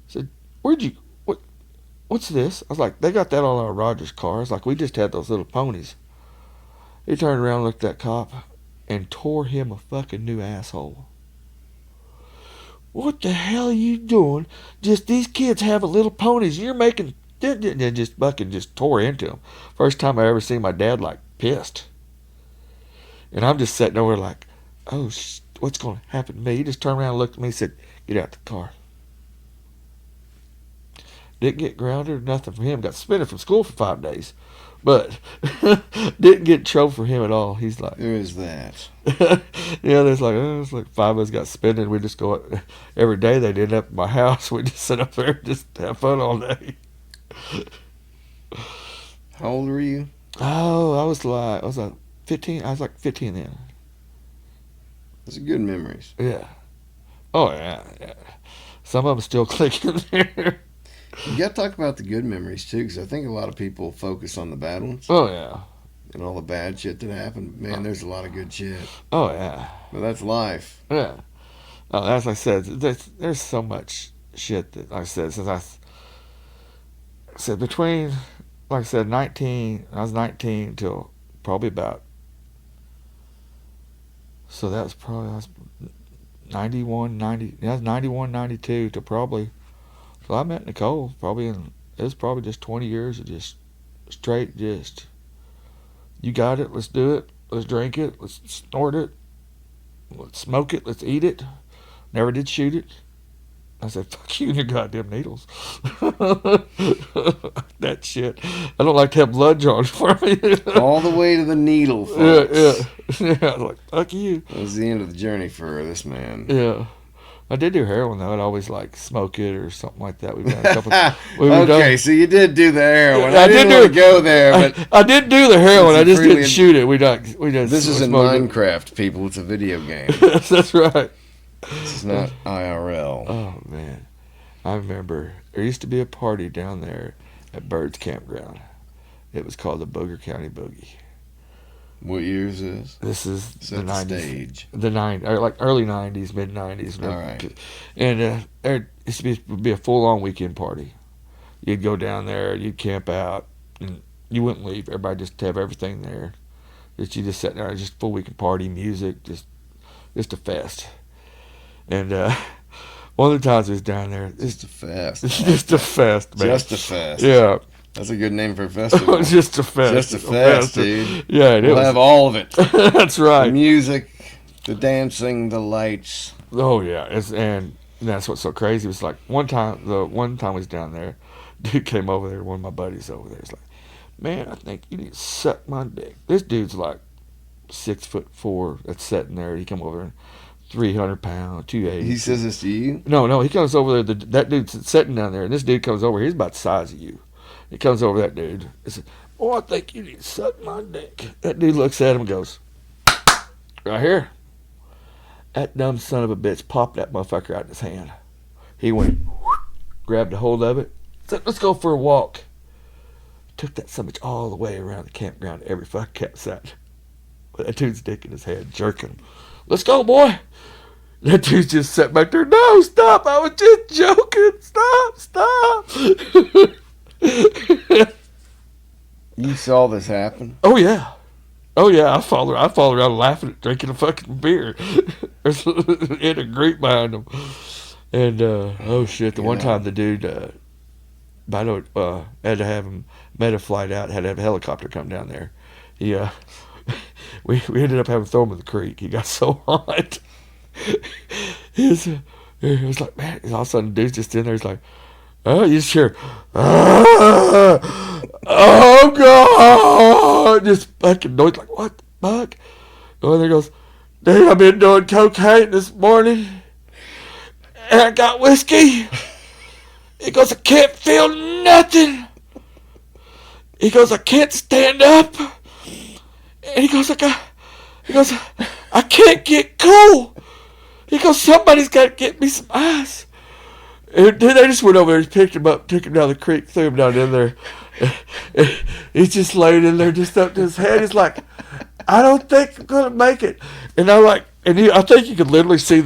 Said, what's this? I was like, they got that all out of Roger's car. I was like, we just had those little ponies. He turned around, looked at that cop, and tore him a fucking new asshole. What the hell are you doing? Just these kids having little ponies. You're making... Just fucking just tore into him. First time I ever seen my dad like pissed. And I'm just sitting over like, oh, what's going to happen to me? He just turned around and looked at me and said, get out the car. Didn't get grounded or nothing for him. Got suspended from school for 5 days. But didn't get in trouble for him at all. He's like... There is that. Yeah, there's like, it's like 5 of us got suspended. We just go... Every day they'd end up at my house. We just sit up there and just have fun all day. How old were you? Oh, I was like 15. I was like 15 then. Those are good memories. Yeah. Oh, yeah. Some of them still clicking there. You got to talk about the good memories, too, because I think a lot of people focus on the bad ones. Oh, yeah. And all the bad shit that happened. Man, there's a lot of good shit. Oh, yeah. But that's life. Yeah. Oh, as I said, there's so much shit that I said since I said between, like I said, I was 19 till probably about, so that was probably, I was 91, 92 to probably, so I met Nicole it was probably just 20 years of just straight, just, you got it, let's do it, let's drink it, let's snort it, let's smoke it, let's eat it. Never did shoot it. I said, fuck you and your goddamn needles. That shit. I don't like to have blood drawn for me. All the way to the needle, folks. Yeah. I was like, fuck you. That was the end of the journey for this man. Yeah. I did do heroin, though. I'd always, like, smoke it or something like that. We've done a couple... Okay, so you did do the heroin. I I didn't want to go there, but... I did do the heroin. I just didn't shoot it. We done This isn't Minecraft, people. It's a video game. That's right. This is not IRL. Oh, man. I remember there used to be a party down there at Bird's Campground. It was called the Boger County Boogie. What year is this? This is the Set the 90s. stage. The or like early 90s, mid 90s. All right. And there used to be a full-on weekend party. You'd go down there, you'd camp out, and you wouldn't leave. Everybody just have everything there. That you just sat there, just full weekend party, music, just a fest. And one of the times we was down there, Just a fest. it's just a fest, man. Just a fest. Yeah. That's a good name for a festival. Just a fest. Just a fest, dude. Yeah, We'll have all of it. That's right. The music, the dancing, the lights. Oh yeah, and that's what's so crazy. It was like one time I was down there, dude came over there. One of my buddies over there. He's like, "Man, I think you need to suck my dick." This dude's like 6'4" that's sitting there. He come over and 300 pounds, 280. He says this to you? No, he comes over there. That dude's sitting down there, and this dude comes over. He's about the size of you. He comes over that dude. He says, "Oh, I think you need to suck my dick." That dude looks at him and goes, "Right here." That dumb son of a bitch popped that motherfucker out in his hand. He went, grabbed a hold of it, said, "Let's go for a walk." Took that son of a bitch all the way around the campground, every fucking campsite. With that dude's dick in his hand, jerking him. "Let's go, boy." That dude just sat back there. "No, stop. I was just joking. Stop." You saw this happen? Oh yeah. I follow around laughing, drinking a fucking beer. In a group behind him. And oh shit, the one time the dude had to have him Meta-Flight out, had to have a helicopter come down there. He we ended up having to throw him in the creek. He got so hot. It was like, man, all of a sudden the dude's just in there, he's like, "Oh, you just hear, oh God," just fucking noise, like, "What the fuck?" And there goes, "Dude, I've been doing cocaine this morning, and I got whiskey." He goes, "I can't feel nothing." He goes, "I can't stand up." And he goes, I can't get cool." He goes, "Somebody's got to get me some ice." And then they just went over there, picked him up, took him down the creek, threw him down in there. He's just laying in there, just up to his head. He's like, "I don't think I'm gonna make it." And I'm like, I think you could literally see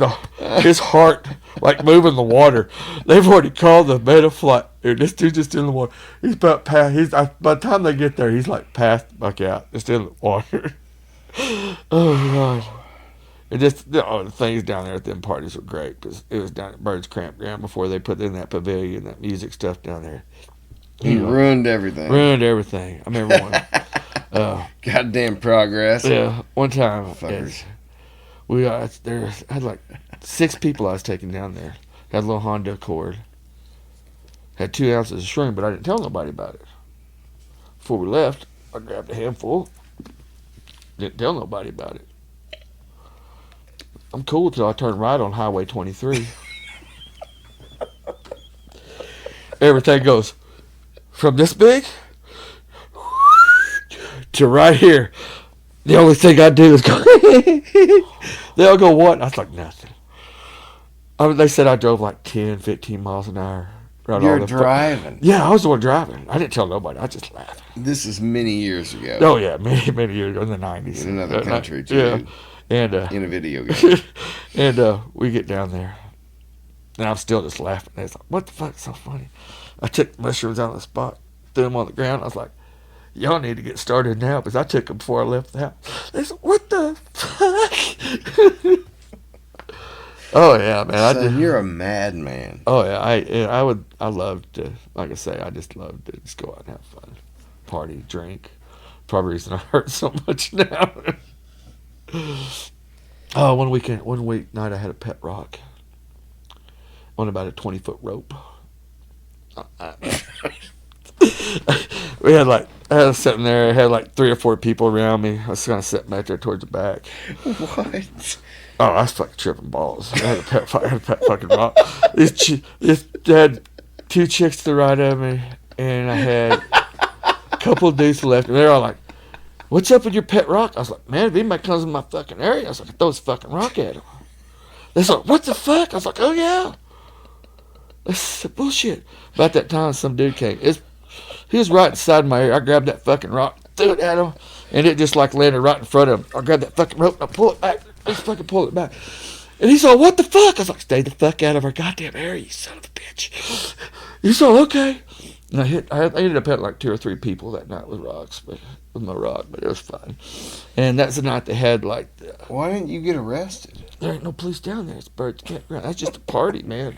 his heart like moving the water. They've already called the Meta-Flight. This dude's just in the water. He's about passed. By the time they get there, he's like passed back out, just in the water. Oh God. And just the things down there at them parties were great because it was down at Bird's Campground before they put in that pavilion, that music stuff down there. He ruined everything. Ruined everything. I remember one. Goddamn progress. Yeah, one time Fuckers. I had like 6 people I was taking down there. Had a little Honda Accord. Had 2 ounces of shroom, but I didn't tell nobody about it. Before we left, I grabbed a handful. Didn't tell nobody about it. I'm cool till I turn right on Highway 23. Everything goes from this big to right here. The only thing I do is go. They all go, "What?" I was like, "Nothing." They said I drove like 10, 15 miles an hour. You're driving. Yeah, I was the one driving. I didn't tell nobody. I just laughed. This is many years ago. Oh yeah, many years ago in the 90s. In another country too. Yeah. And in a video game. and we get down there, and I'm still just laughing. It's like, "What the fuck is so funny?" I took the mushrooms out of the spot, threw them on the ground. I was like, "Y'all need to get started now," because I took them before I left the house. They said, "What the fuck?" Oh yeah, man. Son, you're a madman. Oh yeah, I loved to, like I say, I just loved to just go out and have fun, party, drink. Probably the reason I hurt so much now. Oh, one weeknight I had a pet rock on about a 20-foot rope. I was sitting there. I had like 3 or 4 people around me. I was kind of sitting back there towards the back. What? Oh, I was fucking tripping balls. I had a pet fucking rock. This had 2 chicks to the right of me, and I had a couple of dudes to the left, and they're all like, "What's up with your pet rock?" I was like, "Man, if anybody comes in my fucking area," I was like, "I throw this fucking rock at him." They're like, "What the fuck?" I was like, "Oh yeah." That's bullshit. About that time, some dude came. He was right inside my ear. I grabbed that fucking rock, threw it at him, and it just like landed right in front of him. I grabbed that fucking rope and I pull it back. I just fucking pull it back. And he's all, what the fuck? I was like, stay the fuck out of our goddamn area, you son of a bitch. He's all, okay. And I ended up hitting like 2 or 3 people that night with rocks, but with my rock, but it was fun. And that's the night they had like, Why didn't you get arrested? there ain't no police down there. It's Bird's Campground. That's just a party, man.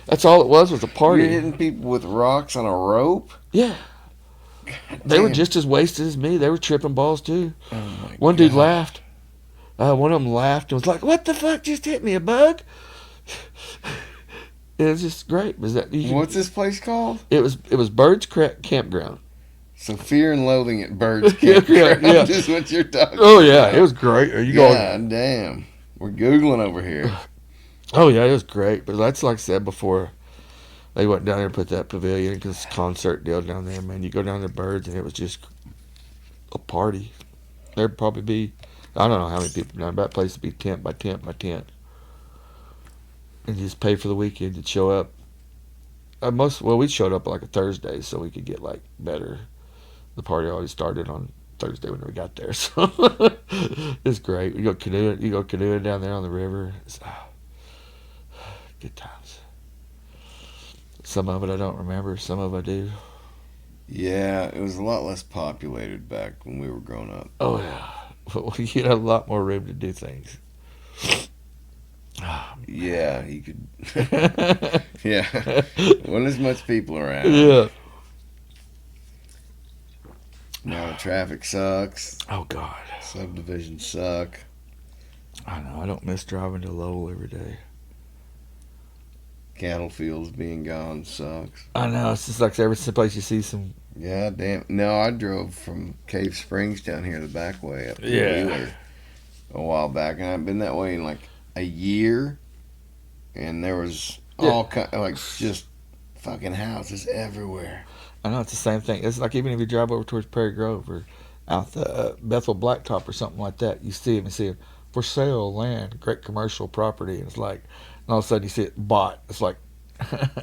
That's all it was a party. You're hitting people with rocks on a rope? Yeah. They were Damn. just as wasted as me. They were tripping balls too. Oh my One dude God. laughed. One of them laughed and was like, "What the fuck just hit me, a bug?" It was just great. Was that? What's this place called? It was Bird's Campground. So Fear and Loathing at Birds Yeah, Campground yeah. is what you're talking Oh yeah, about. it was great. Are you God going? damn. We're Googling over here. Oh yeah, it was great. But that's like I said before. They went down there and put that pavilion because concert deal down there, man. You go down to Birds and it was just a party. There'd probably be, I don't know how many people down. That place would be tent by tent by tent. And you just pay for the weekend to show up. We showed up like a Thursday so we could get like better. The party always started on Thursday when we got there, so it's great. You go canoeing down there on the river. Good times. Some of it I don't remember. Some of it I do. Yeah, it was a lot less populated back when we were growing up. Oh yeah, well, you had a lot more room to do things. Yeah, you could. Yeah, wasn't as much people around. Yeah. Now the traffic sucks. Oh God. Subdivisions suck. I know. I don't miss driving to Lowell every day. Cattle fields being gone sucks. I know. It's just like every place you see some. Yeah, damn. No, I drove from Cave Springs down here the back way up to Yeah. Wheeler a while back, and I've been that way in like a year, and there was all kind like just fucking houses everywhere. I know it's the same thing. It's like even if you drive over towards Prairie Grove or out the Bethel Blacktop or something like that, you see them for sale land, great commercial property, and it's like, and all of a sudden you see it bought. It's like,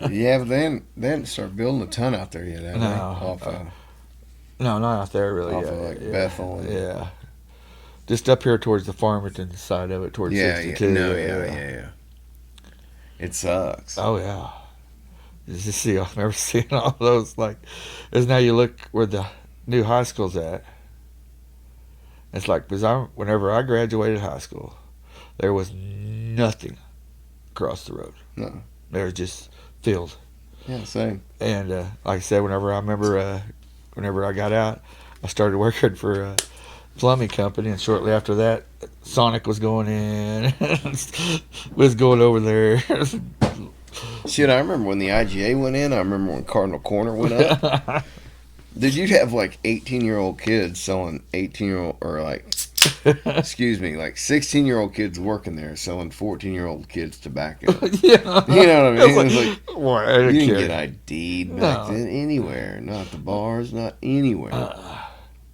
Yeah, but they didn't start building a ton out there yet, have they? No. Off no, not out there really. Off Yeah, of, like, yeah, Bethel and- Yeah, just up here towards the Farmington side of it, towards yeah, 62. yeah. It sucks. Oh yeah. You see, I remember seeing all those like, as now you look where the new high school's at. It's like because whenever I graduated high school, there was nothing across the road. No. There was just field. Yeah, same. And like I said, whenever I got out, I started working for a plumbing company, and shortly after that, Sonic was going in. Was going over there. Shit, I remember when the IGA went in. I remember when Cardinal Corner went up. Did you have like 18-year-old kids selling 18-year-old or like, excuse me, like 16-year-old kids working there selling 14-year-old kids tobacco? Yeah. You know what I mean? It was like, Well, I didn't you didn't care. get ID'd back No. then anywhere. Not at the bars, not anywhere.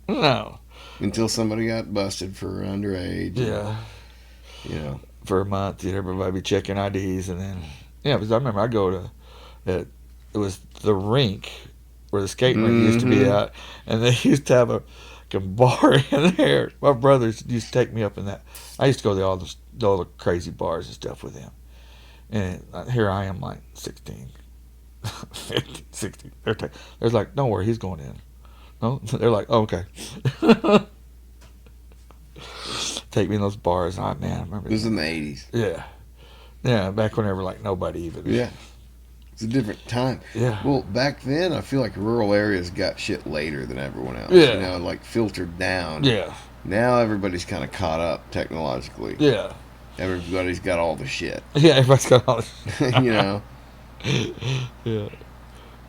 No. Until somebody got busted for underage. Yeah. You know. For a month, everybody be checking IDs, and then because I remember I go to it was the rink where the skating rink used to be at, and they used to have a bar in there. My brothers used to take me up in that. I used to go to all the crazy bars and stuff with them, and here I am like 16, 15, 16. They're like, don't worry, he's going in. No, they're like, oh, okay. Take me in those bars. I remember. It was in the 80s. Yeah. Yeah, back whenever like nobody even. Yeah. It's a different time. Yeah. Well, back then, I feel like rural areas got shit later than everyone else. Yeah. You know, like filtered down. Yeah. Now everybody's kind of caught up technologically. Yeah. Everybody's got all the shit. Yeah, everybody's got all this. You know? Yeah.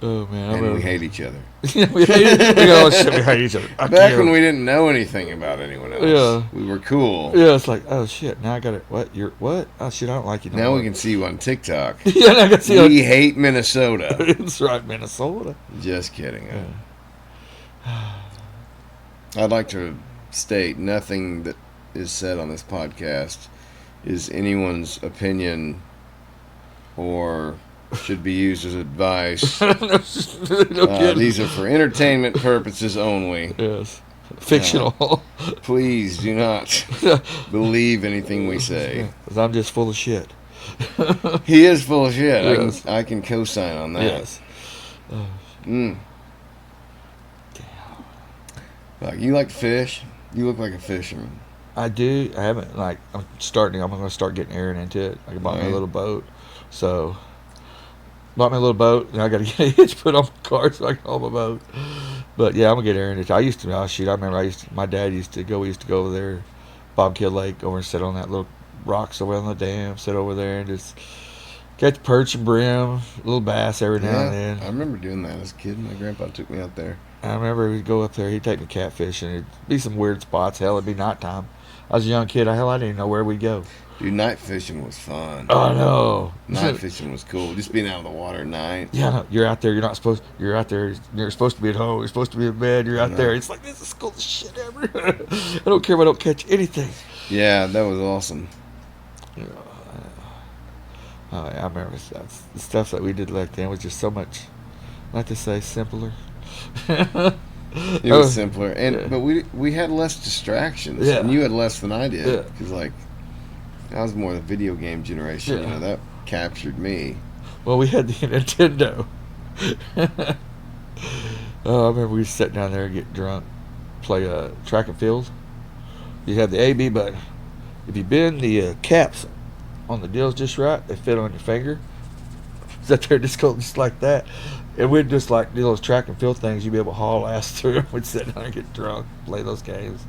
Oh, man. And we hate each other. Yeah, we got all this shit. We hate each other. Back when we didn't know anything about anyone else. Yeah. We were cool. Yeah, it's like, oh, shit. Now I got it. What? You're what? Oh, shit, I don't like you no Now more. we can see you on TikTok. Yeah, now I can see We hate Minnesota. That's right, Minnesota. Just kidding. I'd like to state nothing that is said on this podcast is anyone's opinion or should be used as advice. No kidding. These are for entertainment purposes only. Yes. Fictional. Please do not believe anything we say. Because I'm just full of shit. He is full of shit. Yes. I can co-sign on that. Yes. Like, you like to fish? You look like a fisherman. I do. I haven't, like, I'm going to start getting Aaron into it. I bought me a Right. little boat. So, bought me a little boat, and I got to get a hitch put on my car so I can haul my boat. But, yeah, I'm going to get Aaron into it. I used to, I remember my dad we used to go over there, Bobkill Lake, over and sit on that little rocks over on the dam, sit over there and just catch perch and brim, little bass every now and then. I remember doing that as a kid. My grandpa took me out there. I remember we'd go up there, he'd take me catfishing. It'd be some weird spots. Hell, it'd be nighttime. I was a young kid. I didn't even know where we'd go. Dude, night fishing was fun. Oh, no. Night fishing was cool. Just being out of the water at night. Yeah, no, you're out there. You're out there. You're supposed to be at home. You're supposed to be in bed. You're out there. It's like, this is the coolest shit ever. I don't care if I don't catch anything. Yeah, that was awesome. I remember the stuff that we did back then was just so much, not to say simpler. It was simpler, but we had less distractions, Yeah. and you had less than I did. Yeah. Because I was more the video game generation. Yeah. That captured me. Well, we had the Nintendo. Oh, I remember we sat down there and get drunk, play track and field. You had the A/B button. If you bend the caps on the deals just right, they fit on your finger. Sat there just go just like that. And we'd just like do those track and field things. You'd be able to haul ass through them. We'd sit down and get drunk, play those games.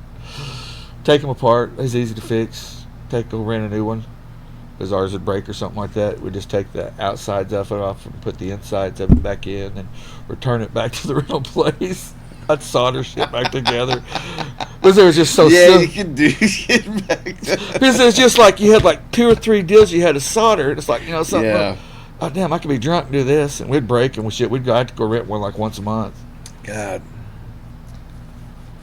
Take them apart. It's easy to fix. Go rent a new one. Because ours would break or something like that. We'd just take the outsides of it off and put the insides of it back in and return it back to the rental place. I'd solder shit back together. Because it was just so Yeah, simple. you could do shit back then. Because it was just like you had like 2 or 3 deals you had to solder. And it's like, something. Yeah. Oh, damn, I could be drunk and do this. And we'd break and we'd go out to go rent one like once a month. God.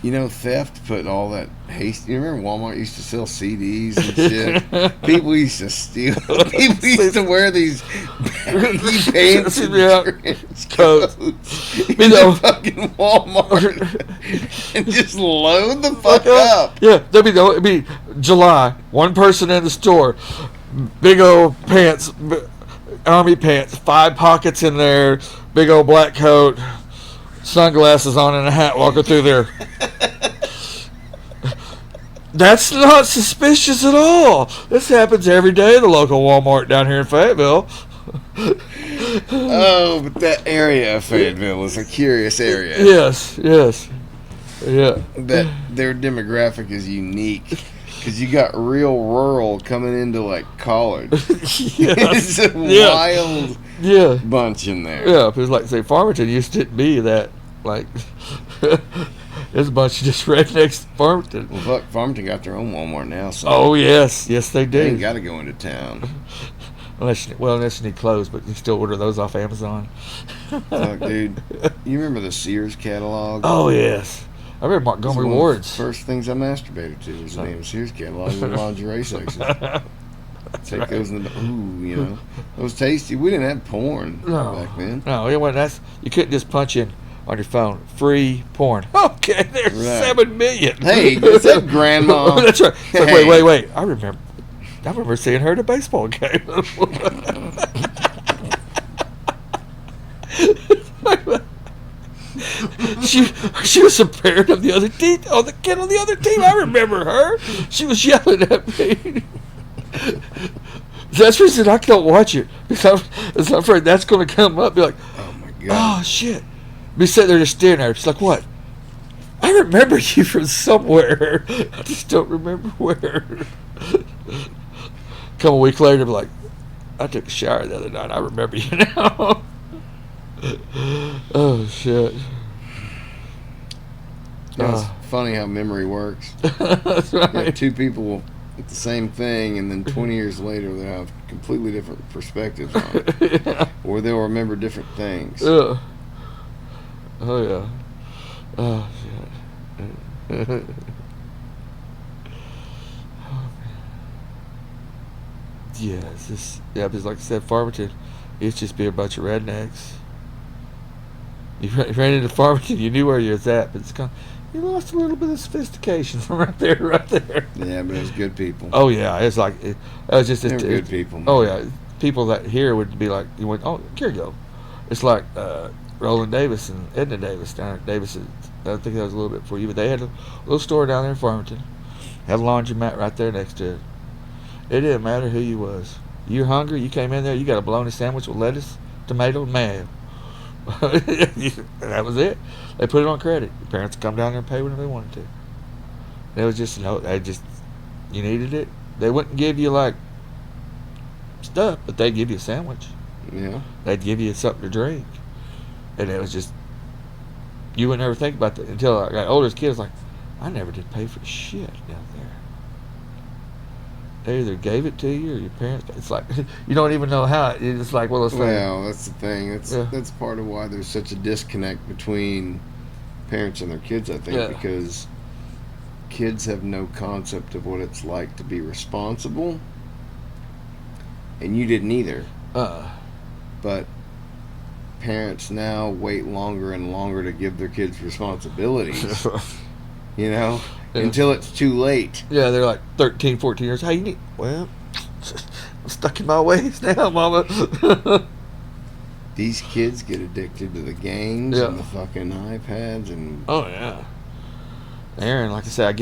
Theft put all that haste. You remember Walmart used to sell CDs and shit? People used to steal. People used to wear these baggy pants and trench coats in the fucking Walmart and just load the fuck up. Yeah, it'd be July. One person in the store, big old pants, army pants, 5 pockets in there, big old black coat, sunglasses on and a hat walking through there. That's not suspicious at all. This happens every day at the local Walmart down here in Fayetteville. Oh, but that area of Fayetteville is a curious area. Yes. Yeah. That their demographic is unique. Because you got real rural coming into like college. It's a wild bunch in there. Yeah, because like say Farmington used to be that like there's a bunch of just rednecks in Farmington. Well, fuck, Farmington got their own Walmart now. So Oh yes they do. they ain't got to go into town. Unless you need clothes, but you still order those off Amazon. Fuck, dude. You remember the Sears catalog? Oh yes, I remember Montgomery One of the Ward's. first things I masturbated to was the damn Sears catalog in the lingerie section. Take those in the it was tasty. We didn't have porn back then. No, it wasn't. You couldn't just punch in on your phone free porn. Okay, there's Right. 7 million. Hey, what's up, Grandma? That's right. It's like, Hey. wait. I remember seeing her at a baseball game. She was a parent of the other team, on the kid on the other team. I remember her. She was yelling at me. That's the reason I can't watch it, because I'm afraid that's going to come up. Be like, Oh my god. oh shit. Be sitting there just staring at her. She's like, what? I remember you from somewhere. I just don't remember where. Couple weeks later, be like, I took a shower the other night. I remember you now. Oh shit. It's funny how memory works. That's right. Yeah, 2 people with the same thing, and then 20 years later they'll have completely different perspectives on it. Yeah. Or they'll remember different things. Yeah. Oh yeah. Oh shit. Yeah, it's just because like I said, Farmington, It's just be a bunch of rednecks. You ran into Farmington, you knew where you was at, but it's kind of, you lost a little bit of sophistication from right there. Yeah, but it was good people. Oh yeah, it's like it was just They were good people. Man. Oh yeah, people that here would be like, you went, oh, here you go. It's like Roland Davis and Edna Davis down at Davis. I think that was a little bit before you, but they had a little store down there in Farmington. Had a laundromat right there next to it. It didn't matter who you was. You're hungry, you came in there, you got a bologna sandwich with lettuce, tomato, and mayo. That was it. They put it on credit. Your parents would come down there and pay whenever they wanted to. It was just you needed it. They wouldn't give you like stuff, but they'd give you a sandwich. Yeah. They'd give you something to drink. And it was just, you would never think about that until I got older as kids. Like, I never did pay for shit down there. They either gave it to you or your parents. It's like, you don't even know how. It's like, well, it's like. Well, that's the thing. That's part of why there's such a disconnect between parents and their kids, I think, because kids have no concept of what it's like to be responsible. And you didn't either. But parents now wait longer and longer to give their kids responsibilities. You know? Yeah. Until it's too late. Yeah, they're like 13, 14 years. Hey, you need... Well, I'm stuck in my ways now, Mama. These kids get addicted to the games and the fucking iPads and... Oh, yeah. Aaron, like I said, I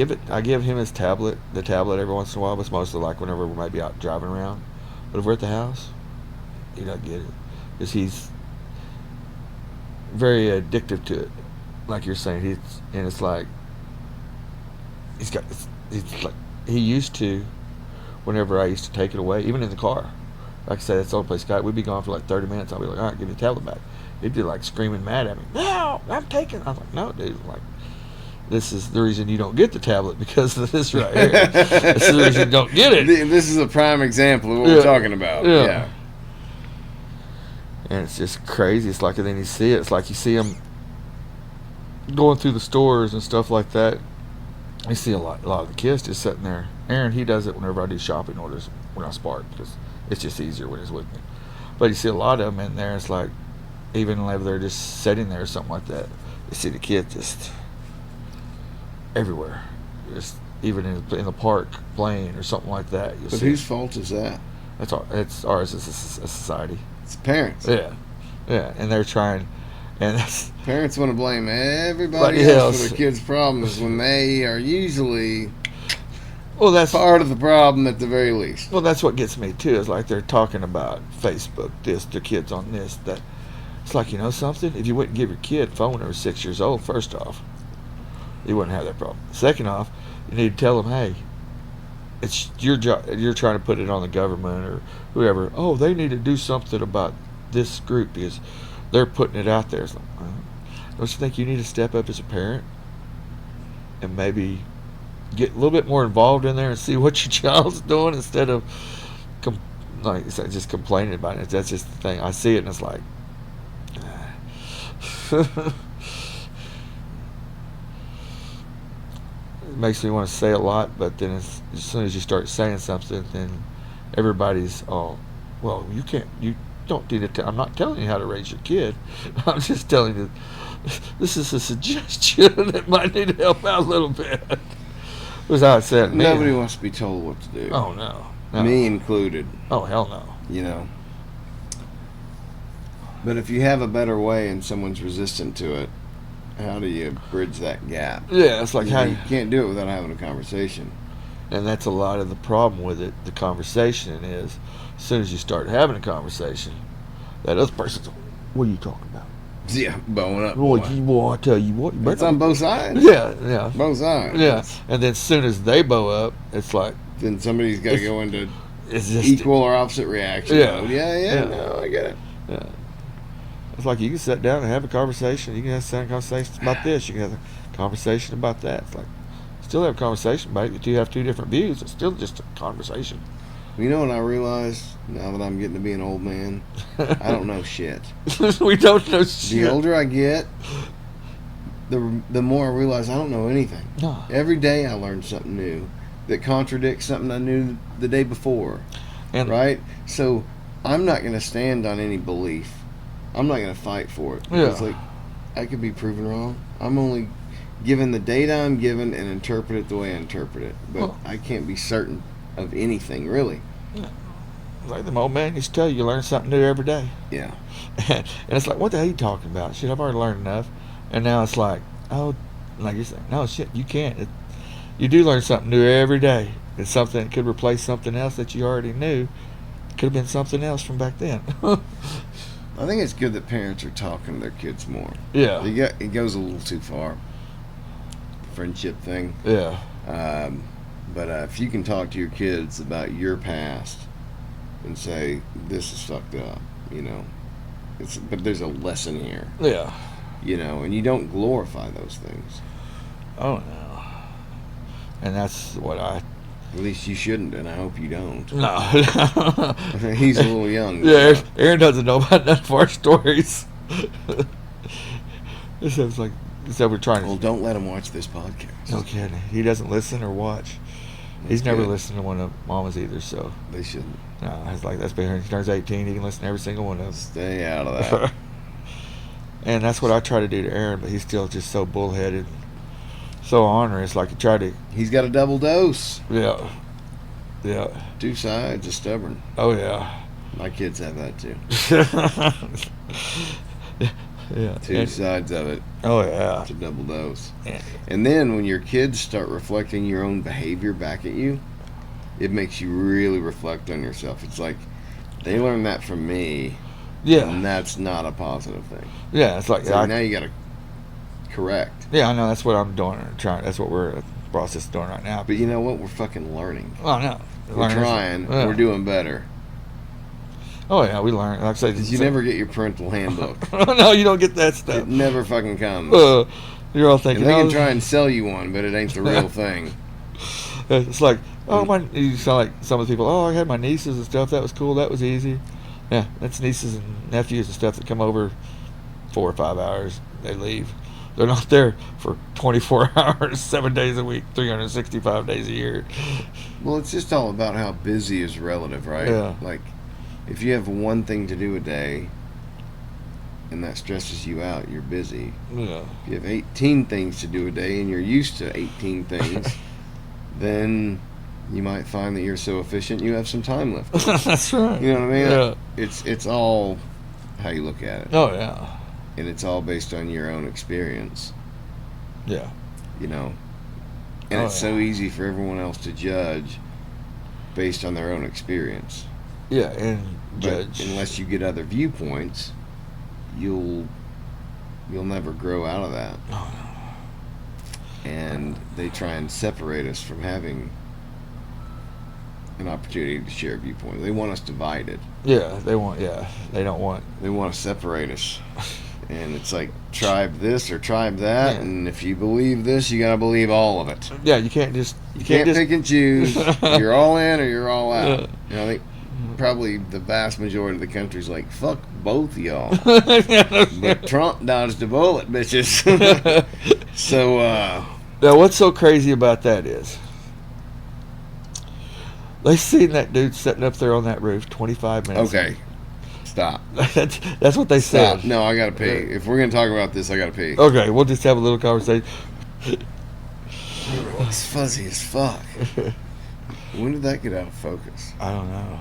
give him his tablet, the tablet every once in a while, but it's mostly like whenever we might be out driving around. But if we're at the house, he doesn't get it. Because he's very addictive to it. Like you're saying, it's like... He's like, he used to, whenever I used to take it away, even in the car. Like I said, that's the only place we'd be gone for like 30 minutes. I'll be like, all right, give me the tablet back. He'd be like screaming mad at me. No, I'm taking it. I was like, no, dude. Like, this is the reason you don't get the tablet, because of this right here. This is the reason you don't get it. This is a prime example of what we're talking about. Yeah. And it's just crazy. It's like, and then you see it. It's like you see him going through the stores and stuff like that. I see a lot of the kids just sitting there. Aaron, he does it whenever I do shopping orders when I spark, because it's just easier when he's with me. But you see a lot of them in there. It's like, even if they're just sitting there or something like that, you see the kids just everywhere. Just even in the park playing or something like that. But whose fault is that? It's ours as a society. It's parents. Yeah, and they're trying. And parents want to blame everybody else for their kids' problems when they are usually that's part of the problem at the very least. Well, that's what gets me too. Is like they're talking about Facebook, this, their kids on this, that. It's like, you know something? If you wouldn't give your kid a phone when they were 6 years old, first off, you wouldn't have that problem. Second off, you need to tell them, hey, it's your job. You're trying to put it on the government or whoever. Oh, they need to do something about this group because they're putting it out there. It's like, don't you think you need to step up as a parent and maybe get a little bit more involved in there and see what your child's doing instead of just complaining about it? That's just the thing. I see it and it's like, it makes me want to say a lot, but then as soon as you start saying something, then everybody's well, you can't, you don't need to. I'm not telling you how to raise your kid. I'm just telling you this is a suggestion that might need to help out a little bit. Was how I said. Nobody wants to be told what to do. Oh no. Me included. Oh hell no. You know. But if you have a better way and someone's resistant to it, how do you bridge that gap? Yeah, it's like you can't do it without having a conversation. And that's a lot of the problem with it. The conversation is, as soon as you start having a conversation, that other person's, what are you talking about? Yeah, bowing up. Boy, I tell you what. It's on both sides. Yeah. Both sides. Yeah. And then as soon as they bow up, it's like. Then somebody's got to go into equal or opposite reaction. Yeah. No, I get it. Yeah. It's like you can sit down and have a conversation. You can have a conversation about this. You can have a conversation about that. It's like, still have a conversation about it. You have two different views. It's still just a conversation. You know what I realize now that I'm getting to be an old man? I don't know shit. We don't know shit. The older I get, the more I realize I don't know anything. No. Every day I learn something new that contradicts something I knew the day before. Right? So I'm not going to stand on any belief. I'm not going to fight for it. Yeah. It's like, I could be proven wrong. I'm only given the data I'm given and interpret it the way I interpret it. But Well- I can't be certain of anything, really. Like the old man used to tell you, you learn something new every day. Yeah. And it's like, what the hell are you talking about? Shit, I've already learned enough. And now it's like, oh, like you're saying, no, shit, you can't. You do learn something new every day. It's something that could replace something else that you already knew. Could have been something else from back then. I think it's good that parents are talking to their kids more. Yeah. It goes a little too far. Friendship thing. Yeah. But if you can talk to your kids about your past and say, this is fucked up, you know, but there's a lesson here, Yeah. you know, and you don't glorify those things. Oh, no. And that's what I... At least you shouldn't, and I hope you don't. No. He's a little young. Yeah, Aaron doesn't know about none of our stories. This is like, we're trying Well, to... don't let him watch this podcast. No kidding. He doesn't listen or watch. He's never listened to one of Mama's either, so... They shouldn't. No, it's like, that's better. He turns 18, he can listen to every single one of them. Stay out of that. And that's what I try to do to Aaron, but he's still just so bullheaded, so ornery. Like, he tried to... He's got a double dose. Yeah. Yeah. Two sides of stubborn. Oh, yeah. My kids have that too. Yeah. Two sides of it. Oh, yeah. It's a double dose. Yeah. And then when your kids start reflecting your own behavior back at you, it makes you really reflect on yourself. It's like, they learned that from me, Yeah. and that's not a positive thing. Yeah, it's like... So now you got to correct. Yeah, I know. That's what I'm doing. That's what we're in the process of doing right now. But you know what? We're fucking learning. Oh, no. We're trying. Yeah. We're doing better. Oh, yeah, we learn. Like I said... Because you never get your parental handbook. No, you don't get that It stuff. never fucking comes. You're all thinking... And they can oh, try and sell you one, but it ain't the real thing. It's like, you sound like some of the people, I had my nieces and stuff, that was cool, that was easy. Yeah, that's nieces and nephews and stuff that come over 4 or 5 hours, they leave. They're not there for 24 hours, 7 days a week, 365 days a year. Well, it's just all about how busy is relative, right? Yeah. Like, if you have one thing to do a day and that stresses you out, you're busy. Yeah. If you have 18 things to do a day and you're used to 18 things, then you might find that you're so efficient you have some time left. That's right. You know what I mean? Yeah. It's all how you look at it. Oh, yeah. And it's all based on your own experience, Yeah. you know? And Oh, it's so easy for everyone else to judge based on their own experience. Yeah, and But judge. unless you get other viewpoints, you'll never grow out of that. Oh, And they try and separate us from having an opportunity to share a viewpoint. They want us divided. Yeah, they don't want. They want to separate us. And it's like, tribe this or tribe that, Yeah. and if you believe this, you gotta believe all of it. Yeah, you can't just. You can't just, pick and choose. You're all in or you're all out. Yeah. You know, I think probably the vast majority of the country's like, fuck both of y'all. But Trump dodged a bullet, bitches. So, Now, what's so crazy about that is they seen that dude sitting up there on that roof 25 minutes. okay. Stop. That's what they Stop. said. No, I gotta pee. If we're gonna talk about this, I gotta pee. Okay, we'll just have a little conversation. It's fuzzy as fuck. When did that get out of focus? I don't know.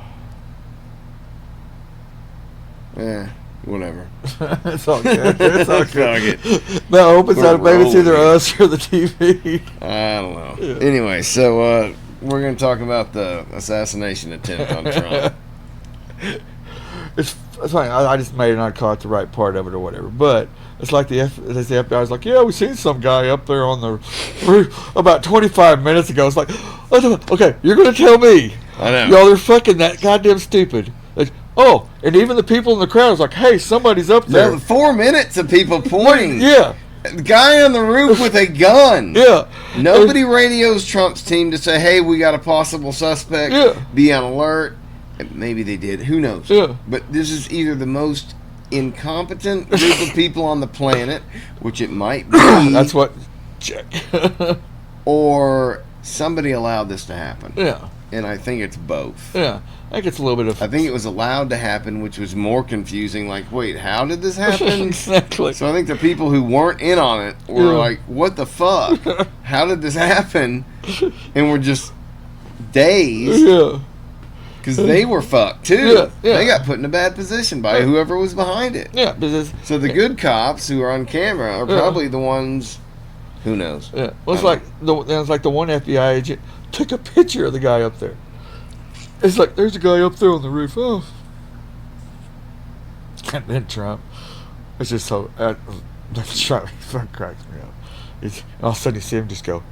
Whatever. It's all good. It's all Fuck good. it. No, I hope it's We're not. Maybe it's either rolling. us or the TV. I don't know. Anyway, so we're gonna talk about the assassination attempt on Trump. It's fine. I just may not caught the right part of it or whatever. But it's like the FBI was like, yeah, we seen some guy up there on the roof about 25 minutes ago. It's like, okay, you're gonna tell me? I know. Y'all are fucking that goddamn stupid. Like, oh, and even the people in the crowd was like, hey, somebody's up there. No, 4 minutes of people pointing. Yeah, The guy on the roof with a gun. yeah. Nobody radios Trump's team to say, hey, we got a possible suspect. Yeah. Be on alert. Maybe they did. Who knows? Yeah. But this is either the most incompetent group of people on the planet, which it might be, That's what. Check. or somebody allowed this to happen. Yeah. and I think it's both. Yeah, I think it's a little bit of. I think it was allowed to happen, which was more confusing. Like, wait, how did this happen? Exactly. So I think the people who weren't in on it were like, what the fuck? How did this happen? And were just dazed. Yeah. Because they were fucked, too. Yeah, yeah. They got put in a bad position by whoever was behind it. Yeah, because So the good cops who are on camera are probably the ones. Who knows? yeah, well, it's like the one FBI agent took a picture of the guy up there. It's like there's a guy up there on the roof. Oh, and then Trump. It's just so Trump cracks me up. All of a sudden you see him just go.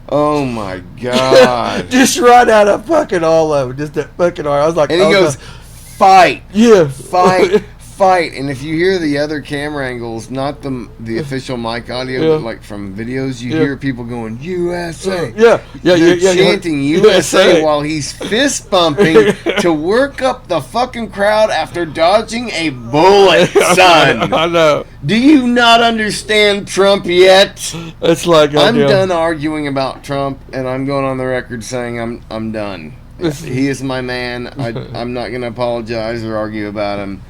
Oh my god! Just right out of fucking all of it. Just that fucking arm. I was like, And he oh, goes, no. fight, Yeah, fight, fight. And if you hear the other camera angles, not the official mic audio, Yeah. but like from videos, you Yeah. hear people going USA. Yeah, yeah, They're yeah. chanting USA while he's fist bumping to work up the fucking crowd after dodging a bullet, son. I know. Do you not understand Trump yet? It's like I'm goddamn- done arguing about Trump, and I'm going on the record saying I'm done. He is my man. I'm not going to apologize or argue about him.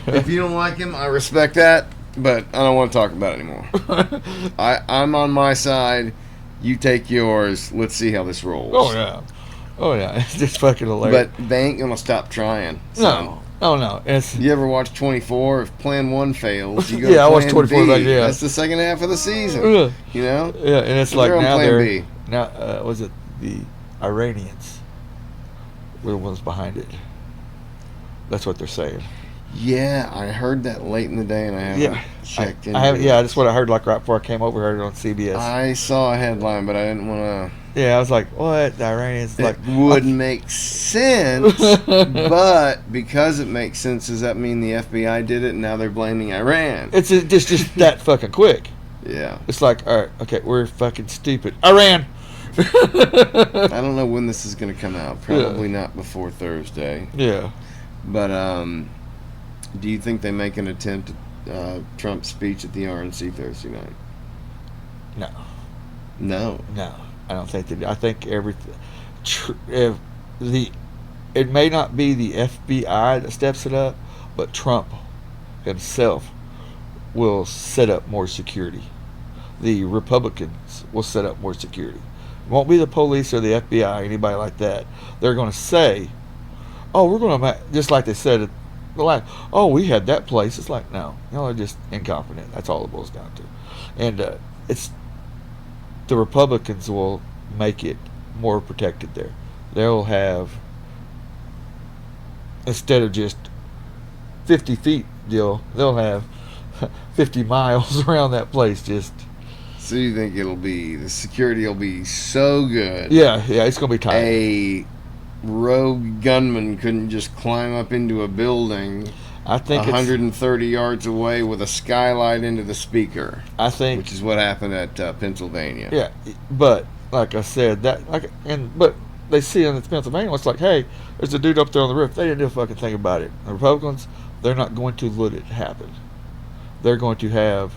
If you don't like him, I respect that, but I don't want to talk about it anymore. I'm on my side. You take yours. Let's see how this rolls. Oh yeah, oh yeah. It's just fucking hilarious. But they ain't going to stop trying. no, oh no. It's You ever watch 24? If plan 1 fails, you go Yeah, I to watched plan 24, B. like, yeah. That's the second half of the season. Yeah. You know? Yeah, and it's They're like on now plan they're B. now was it the Iranians were the ones behind it? That's what they're saying. Yeah, I heard that late in the day, and I haven't Yeah, checked into I haven't. it. Yeah, that's what I heard. Like right before I came over, I heard it on CBS. I saw a headline, but I didn't want Yeah, I was like, what? The Iranians to. like It would make sense, but because it makes sense, does that mean the FBI did it and now they're blaming Iran? it's just that fucking quick. Yeah. It's like, all right, okay, we're fucking stupid. Iran. I don't know when this is going to come out. Probably not before Thursday. Yeah. But do you think they make an attempt at Trump's speech at the RNC Thursday night? No. No. No, I don't think they do. I think everything. If it may not be the FBI that steps it up, but Trump himself will set up more security. The Republicans will set up more security. It won't be the police or the FBI, anybody like that. They're going to say, "Oh, we're going to just like they said at the last. Oh, we had that place." It's like no, they're just incompetent. That's all it boils down to, and it's. The Republicans will make it more protected there. They'll have, instead of just 50 feet deal, they'll have 50 miles around that place. Just So you think the security will be so good? yeah, it's gonna be tight. A rogue gunman couldn't just climb up into a building I think 130 yards away with a skylight into the speaker, I think which is what happened at Pennsylvania. yeah, but like I said, but they see in Pennsylvania, it's like, hey, there's a dude up there on the roof. They didn't do a fucking thing about it. The Republicans, they're not going to let it happen. They're going to have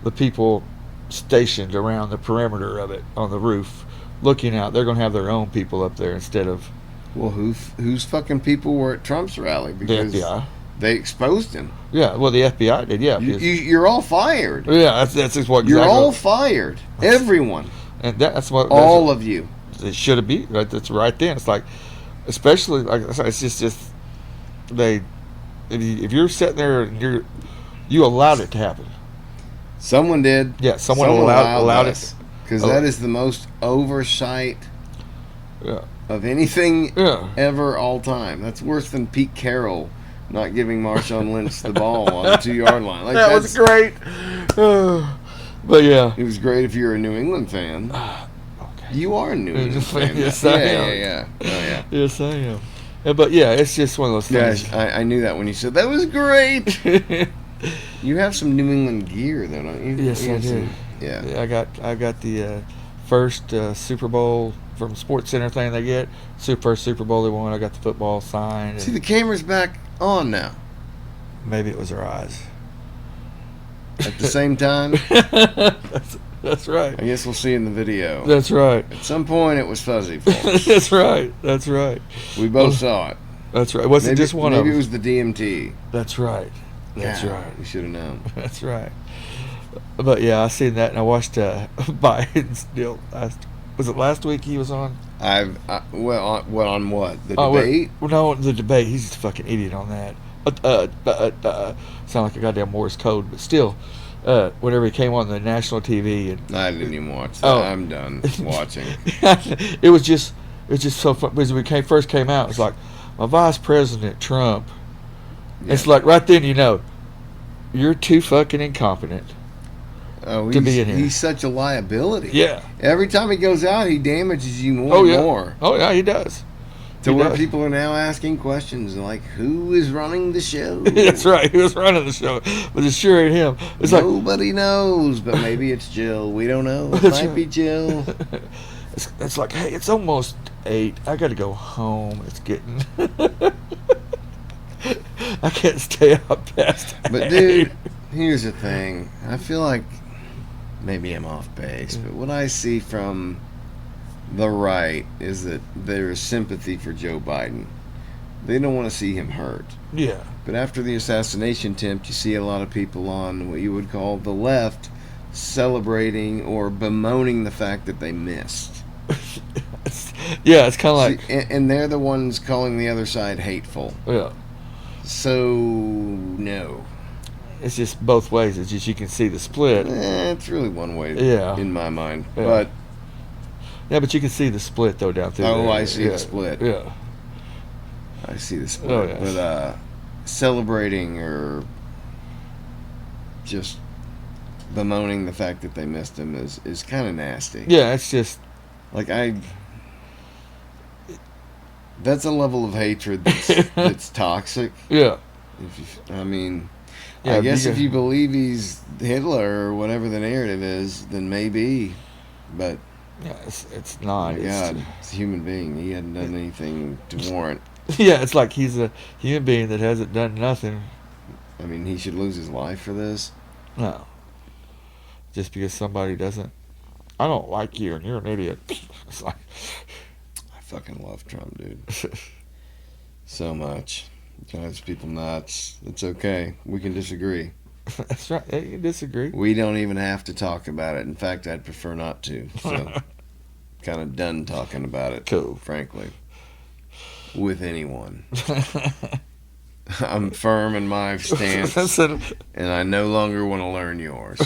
the people stationed around the perimeter of it on the roof, looking out. They're going to have their own people up there instead of Well, whose fucking people were at Trump's rally the because FBI. they exposed him? Yeah, well, the FBI did. Yeah, You're all fired. yeah, that's just what You're exactly. all fired. Everyone. and that's what All of you. it should have been. Right, that's right then. It's like, especially like I said, it's just they. If you're sitting there and you allowed it to happen. Someone did. Yeah, someone allowed it. Because that is the most oversight Yeah, of anything yeah. ever all time. That's worse than Pete Carroll not giving Marshawn Lynch the ball on the 2-yard line. Like That was great. But yeah. It was great if you're a New England fan. Okay. You are a New England fan. Yes, I am. Yeah. Oh, yeah. Yes, I am. Yeah, but yeah, it's just one of those things. Gosh, I knew that when you said that was great. You have some New England gear, though, don't you? Yes, You I have do. some- Yeah. Yeah, I got the first Super Bowl from Sports Center thing they get. First Super Bowl they won. I got the football sign. See, the camera's back on now. Maybe it was our eyes. At the same time, That's right. I guess we'll see in the video. That's right. At some point, it was fuzzy, folks. That's right. That's right. We both saw it. That's right. Was it just one of Maybe them? it was the DMT. That's right. That's God, right. We should have known. That's right. But yeah, I seen that, and I watched Biden's deal. Was it last week he was on? On what? The Oh, debate? Well, no, the debate. He's just a fucking idiot on that. Sound like a goddamn Morse code, but still, whenever he came on the national TV, and I didn't even watch that. Oh. I'm done watching. it was just so fun because when it first came out, it's like my Vice President Trump. Yeah. It's like right then you know you're too fucking incompetent. Oh, to be in here. He's such a liability. Yeah. Every time he goes out, he damages you more Oh and yeah. more. Oh yeah, he does. To He where does. people are now asking questions like, who is running the show? That's right. He was running the show, but it sure ain't him. It's like Nobody knows, but maybe it's Jill. We don't know. It That's might right. be Jill. it's like, hey, it's almost 8. I got to go home. It's getting. I can't stay up past. But 8. dude, here's the thing. I feel like maybe I'm off base, but what I see from the right is that there is sympathy for Joe Biden. They don't want to see him hurt. Yeah. But after the assassination attempt, you see a lot of people on what you would call the left celebrating or bemoaning the fact that they missed. It's kind of like. See, and they're the ones calling the other side hateful. Yeah. So, no. It's just both ways. It's just you can see the split. It's really one way, Yeah. in my mind. Yeah. But Yeah, but you can see the split though down through. Oh, there. I see the Yeah. split. Yeah. I see the split. Oh, yes. But celebrating or just bemoaning the fact that they missed him is kind of nasty. Yeah, it's just. Like that's a level of hatred that's toxic. Yeah. I mean, Yeah, I guess you- if you believe he's Hitler or whatever the narrative is, then maybe. But Yeah, it's oh not. my God, it's a human being. He hadn't done anything to warrant. Yeah, it's like he's a human being that hasn't done nothing. I mean, he should lose his life for this. No. Just because somebody doesn't. I don't like you and you're an idiot. It's like. I fucking love Trump, dude. So much. Drives people nuts. It's okay. We can disagree. That's right. Hey, you disagree. We don't even have to talk about it. In fact, I'd prefer not to. So, kind of done talking about it. Cool. Frankly. With anyone. I'm firm in my stance, and I no longer want to learn yours.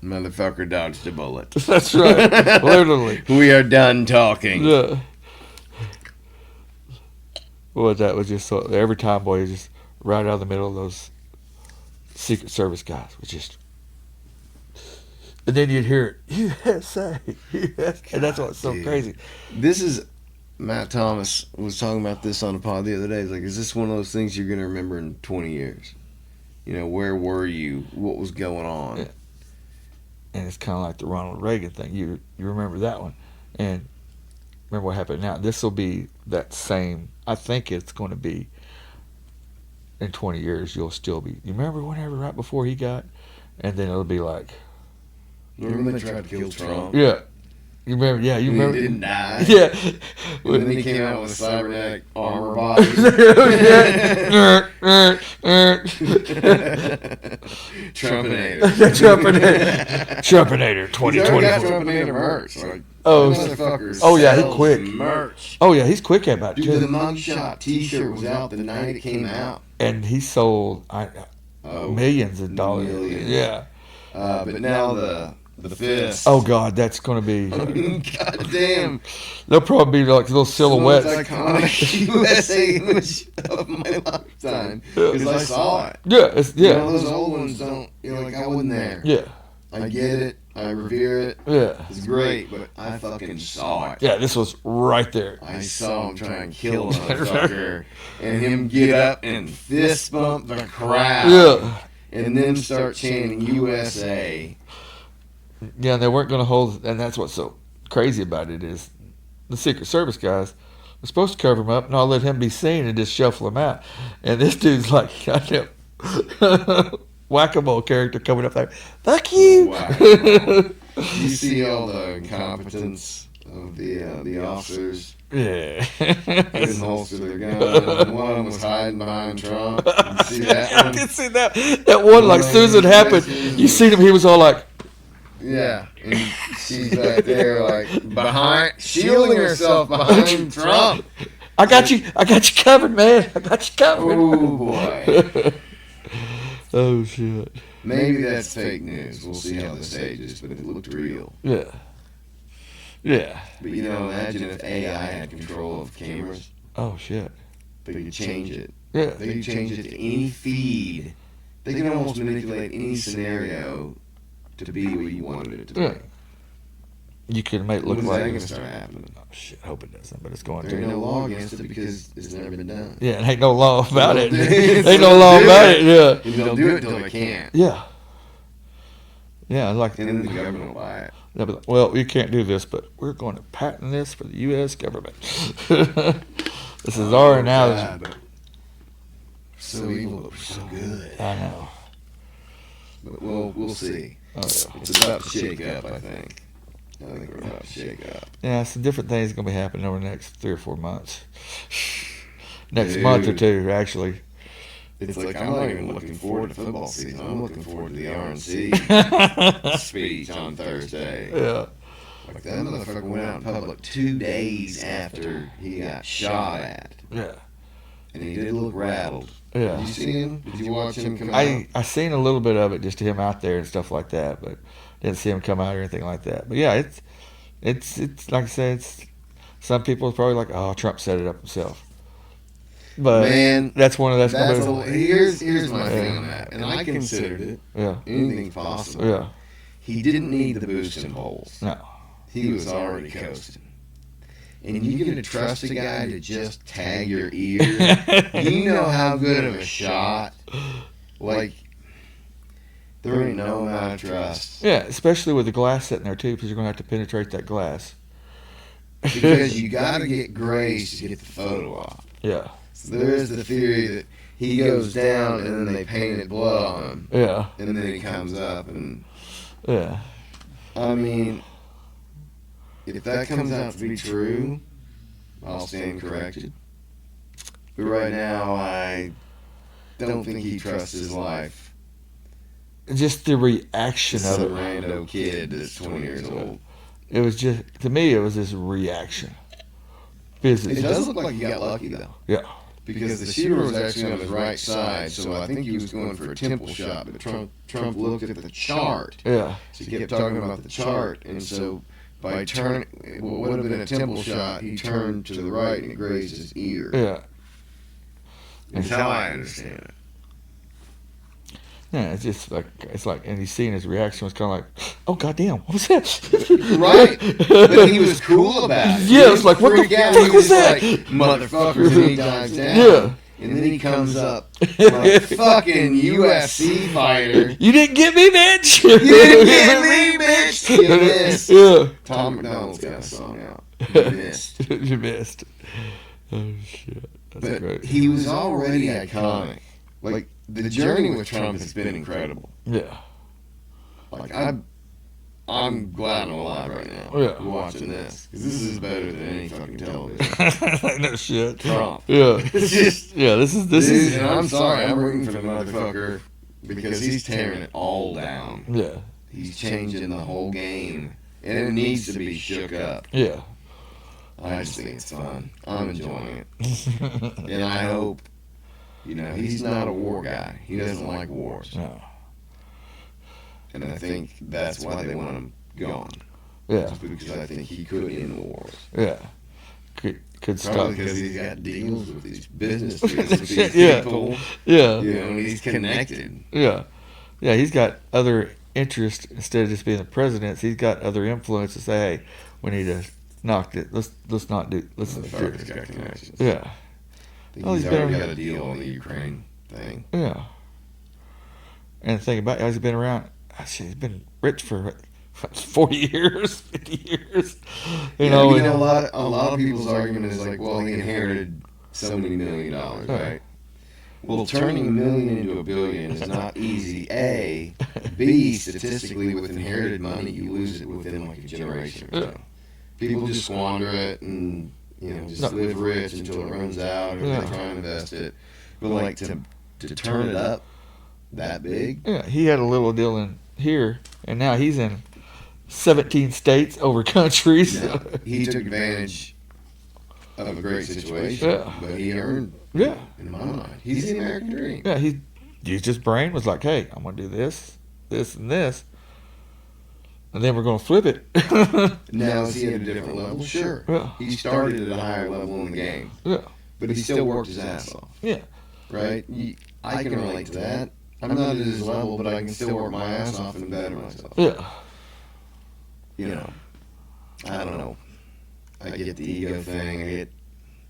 Motherfucker dodged a bullet. That's right. Literally. We are done talking. Yeah. Well, that was just so. Every time, boy, just right out of the middle of those Secret Service guys was just. And then you'd hear it, USA, USA. And that's what's so dude. crazy. This is Matt Thomas was talking about this on a pod the other day. He's like, is this one of those things you're going to remember in 20 years? You know, where were you? What was going on? Yeah. And it's kind of like the Ronald Reagan thing. You remember that one. And remember what happened now. This will be that same. I think it's going to be in 20 years, you'll still be. You remember whenever right before he got? And then it'll be like. Remember they tried to kill Trump? Yeah. You remember? Yeah, you And remember? he didn't die. Yeah. And then he came out with a cybernetic armor body. Trumpinator. Trumpinator He's already got 2024. Trumpinator merch. Like, Oh, that motherfucker oh, yeah, he sells quick. merch. Oh yeah, he's quick about it Dude, the too. mugshot T-shirt was out the night it came out. And he sold Oh, millions of dollars. millions. Yeah. But now the fist. Oh God, that's going to be. God damn. They'll probably be like little silhouettes. It's the most iconic USA image of my lifetime. Because I saw it. Yeah, it's, You yeah, know, those old ones don't, you're like, I wasn't there. yeah, I get it. I revere it. yeah, It's great, but I fucking saw it. yeah. This was right there. I saw him try and kill a motherfucker, and him get up and fist bump the crowd, Yeah, and then start chanting USA. yeah. They weren't going to hold, and that's what's so crazy about it is the Secret Service guys were supposed to cover him up, and I'll let him be seen and just shuffle him out. And this dude's like, goddamn. whack-a-mole character coming up there. Fuck you. Wow. You see all the incompetence of the officers. Yeah. Couldn't holster their gun. One of them was hiding behind Trump. You see that I one? did see that. That one, like, as soon as it happened, you seen him, he was all like, Yeah, and she's back there, like, shielding herself behind Trump. I got you covered, man. I got you covered. Oh, boy. Oh, shit. Maybe that's fake news. We'll see how this ages, but it looked real. Yeah. Yeah. But, imagine if AI had control of cameras. Oh, shit. They could change it. Yeah. They could change it to any feed. They could almost manipulate any scenario to be what you wanted it to be. Yeah. You can make it look When's like that going to start happening? Oh, shit. I hope it doesn't, but it's going There ain't to. no law against it because it's never been done. Yeah, and ain't no law about it. Ain't Ain't no law about it, yeah. And they'll do it till they can't. Yeah. Yeah, like. And then the government will buy it. They'll be like, well, you can't do this, but we're going to patent this for the U.S. government. This is our analogy. God, but so evil, but so good. I know. But we'll see. Oh, yeah. It's about to shake up, I think. I think we're about to shake up. Yeah, some different things going to be happening over the next 3 or 4 months. Next Dude. month or two, actually. It's like I'm not even looking forward to football season. I'm looking forward to the RNC speech on Thursday. Yeah. Like that motherfucker went out in public 2 days after he got shot at. Yeah. And he did look rattled. Yeah. Did you see him? Did you watch him come out? I seen a little bit of it, just him out there and stuff like that, but didn't see him come out or anything like that. But yeah, it's like I said, it's some people are probably like, oh, Trump set it up himself. But Man, that's one of that's here's my thing on that, and I considered it. Yeah. Anything possible. Yeah. He didn't need the boost in polls. No. He was already coasting. And you gonna trust a guy to just tag your ear? You know how good of a shot? Like, there ain't no amount of trust. Yeah, especially with the glass sitting there too, because you're gonna have to penetrate that glass. Because you gotta get grace to get the photo off. Yeah. So there is the theory that he goes down and then they painted blood on him. Yeah. And then he comes up and, Yeah. I mean, if that comes out to be true, I'll stand corrected. But right now, I don't think he trusts his life. Just the reaction This of is a it. rando kid that's 20 years old. It was just, to me, it was this reaction. It does look like he got lucky, though. Yeah. Because the shooter was actually on his right side, so I think he was going for a temple shot. But Trump looked at the chart. Yeah. So he kept talking about the chart, and so by turning what would have been a temple shot, he turned to the right and it grazed his ear. Yeah. That's how I understand it. Yeah, it's just like, and he's seeing his reaction was kind of like, oh, goddamn, what was that? Right. But he was cool about it. Yeah, it was like, what the fuck was that? Like, motherfuckers, and he dives down. Yeah. And then he comes up like fucking UFC fighter. You didn't get me, bitch! You didn't get me, bitch! You missed. Yeah. Tom McDonald's got a song out. You missed. You missed. Oh, shit. That's But great. he was already iconic. Like, the journey with Trump has been incredible. Yeah. Like, I'm glad I'm alive right now. Yeah. Watching this. Because this is better than any fucking television. No shit. Trump. Yeah. It's just, Yeah, this dude, is. and I'm sorry, I'm rooting for the motherfucker because he's tearing it all down. Yeah. He's changing the whole game. And it needs to be shook up. Yeah. I just think it's fun. I'm enjoying it. And I hope, he's not a war guy. He doesn't like wars. No. And I think that's why they want him gone. Yeah. Just because I think he could end wars. Yeah. Could stop. Probably because he's got deals with these business deals with these Yeah. people. Yeah. And he's connected. Yeah. Yeah, he's got other interests instead of just being the president. He's got other influence to say, hey, we need to knock it. Let's not do. Let's do Motherfucker's it. got connections. Yeah. I think Oh, he's he's already been- got a deal on the Ukraine thing. Yeah. And the thing about it, he's been around. Shit, he's been rich for 40 years, 50 years. You know, and- a lot of people's argument is like, well, he inherited so many $1 million, right? Well, turning a million into a billion is not easy. A. B. Statistically, with inherited money, you lose it within like a generation or so. People just squander it and just live rich until it runs out, or they try and invest it. But like to turn it up that big. Yeah, he had a little deal in here, and now he's in 17 states over countries. Yeah, he took advantage of a great situation, but he earned. Yeah, in my mind, he's the American dream. Yeah, he used his brain. Was like, hey, I'm gonna do this, this, and this, and then we're gonna flip it. Now is he at a different level? Sure. Yeah. He started at a higher level in the game. Yeah. But he still worked his ass off. Yeah. Right? I can relate to that. I'm not at his level, but I can still work my ass off and better myself. Yeah. I don't know. I get the ego thing.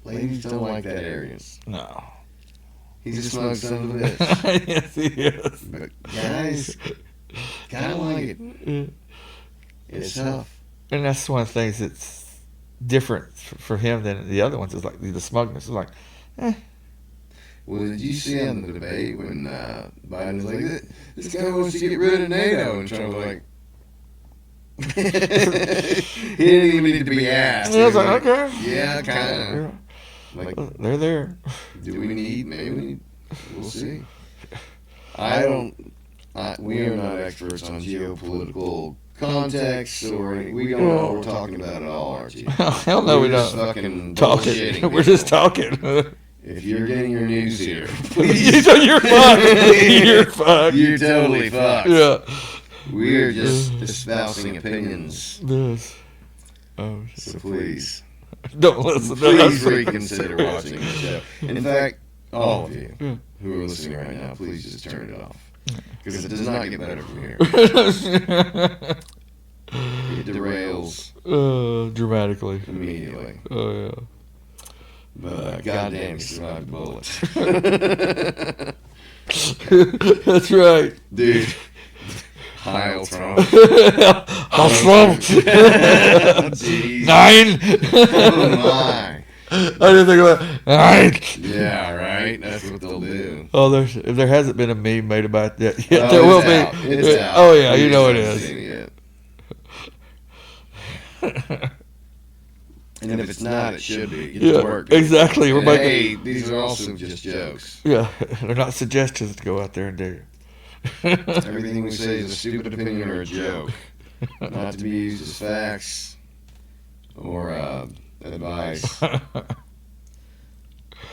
Ladies don't like that arrogance. No. He's a smug son of a bitch. Yes, he is. But guys, kind of like it. Yeah. It's tough. And that's one of the things that's different for him than the other ones. Is like the smugness. Is like, Well, did you see on the debate when Biden was like, this guy wants to get rid of NATO, and Trump was like, he didn't even need to be asked. I was like, okay. Yeah, kind of. Yeah. Like, they're there. do we need? Maybe we need. We'll see. We are not experts on geopolitical context, or we don't know what we're talking about at all, Archie. Hell no, we just don't. fucking Talking. bullshitting We're just people. talking. If you're getting your news here, please. You're fucked. You're fucked. You're totally fucked. Yeah. We're just espousing opinions. This. Oh, So please, don't listen. please reconsider watching the show. In fact, all of you who are listening right now, please just turn it off. Because it does not get better from here. It derails dramatically. immediately. Oh yeah. But goddamn, you survived the bullet. That's right. Dude. Heil Trump. Awesome. Jeez. 9. Oh my. I didn't think about it. 9. Yeah, right? That's what they'll do. Oh, if there hasn't been a meme made about that yet, Oh, there will it's out. be. It's out. Oh yeah, We you know it just is. haven't seen it yet. And if it's not, it should be. Get to Yeah, work. exactly. We're And making. hey, these are also just jokes. Yeah, they're not suggestions to go out there and do. Everything we say is a stupid opinion or a joke, not to be used as facts or advice.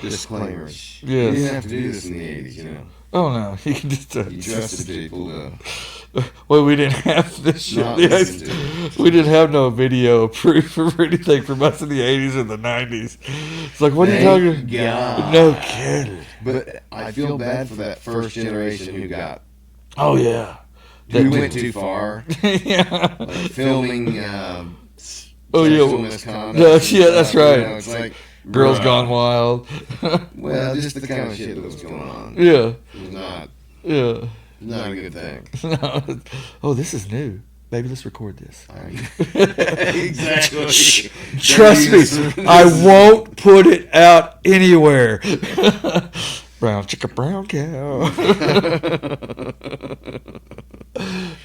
Disclaimers. Yes. You didn't have to do this in the 80s, you know. Oh no, you can just. You trusted people to Well, we didn't have this shit. not listen to it. We didn't have no video proof or anything from us in the 80s and the 90s. It's like, what are you talking Thank God. No kidding. But I feel bad for that first generation who got Oh, yeah. who went too far, Yeah. like filming Oh, sexual yeah. misconduct. Yeah, and yeah, that's stuff, right. You know, it's like Girls bruh. Gone Wild. Well, just the kind of shit that was going on. Yeah. It was not Yeah. a good thing. No. Oh, this is new. Baby, let's record this. Exactly. Trust me, I won't put it out anywhere. Brown chicken, brown cow.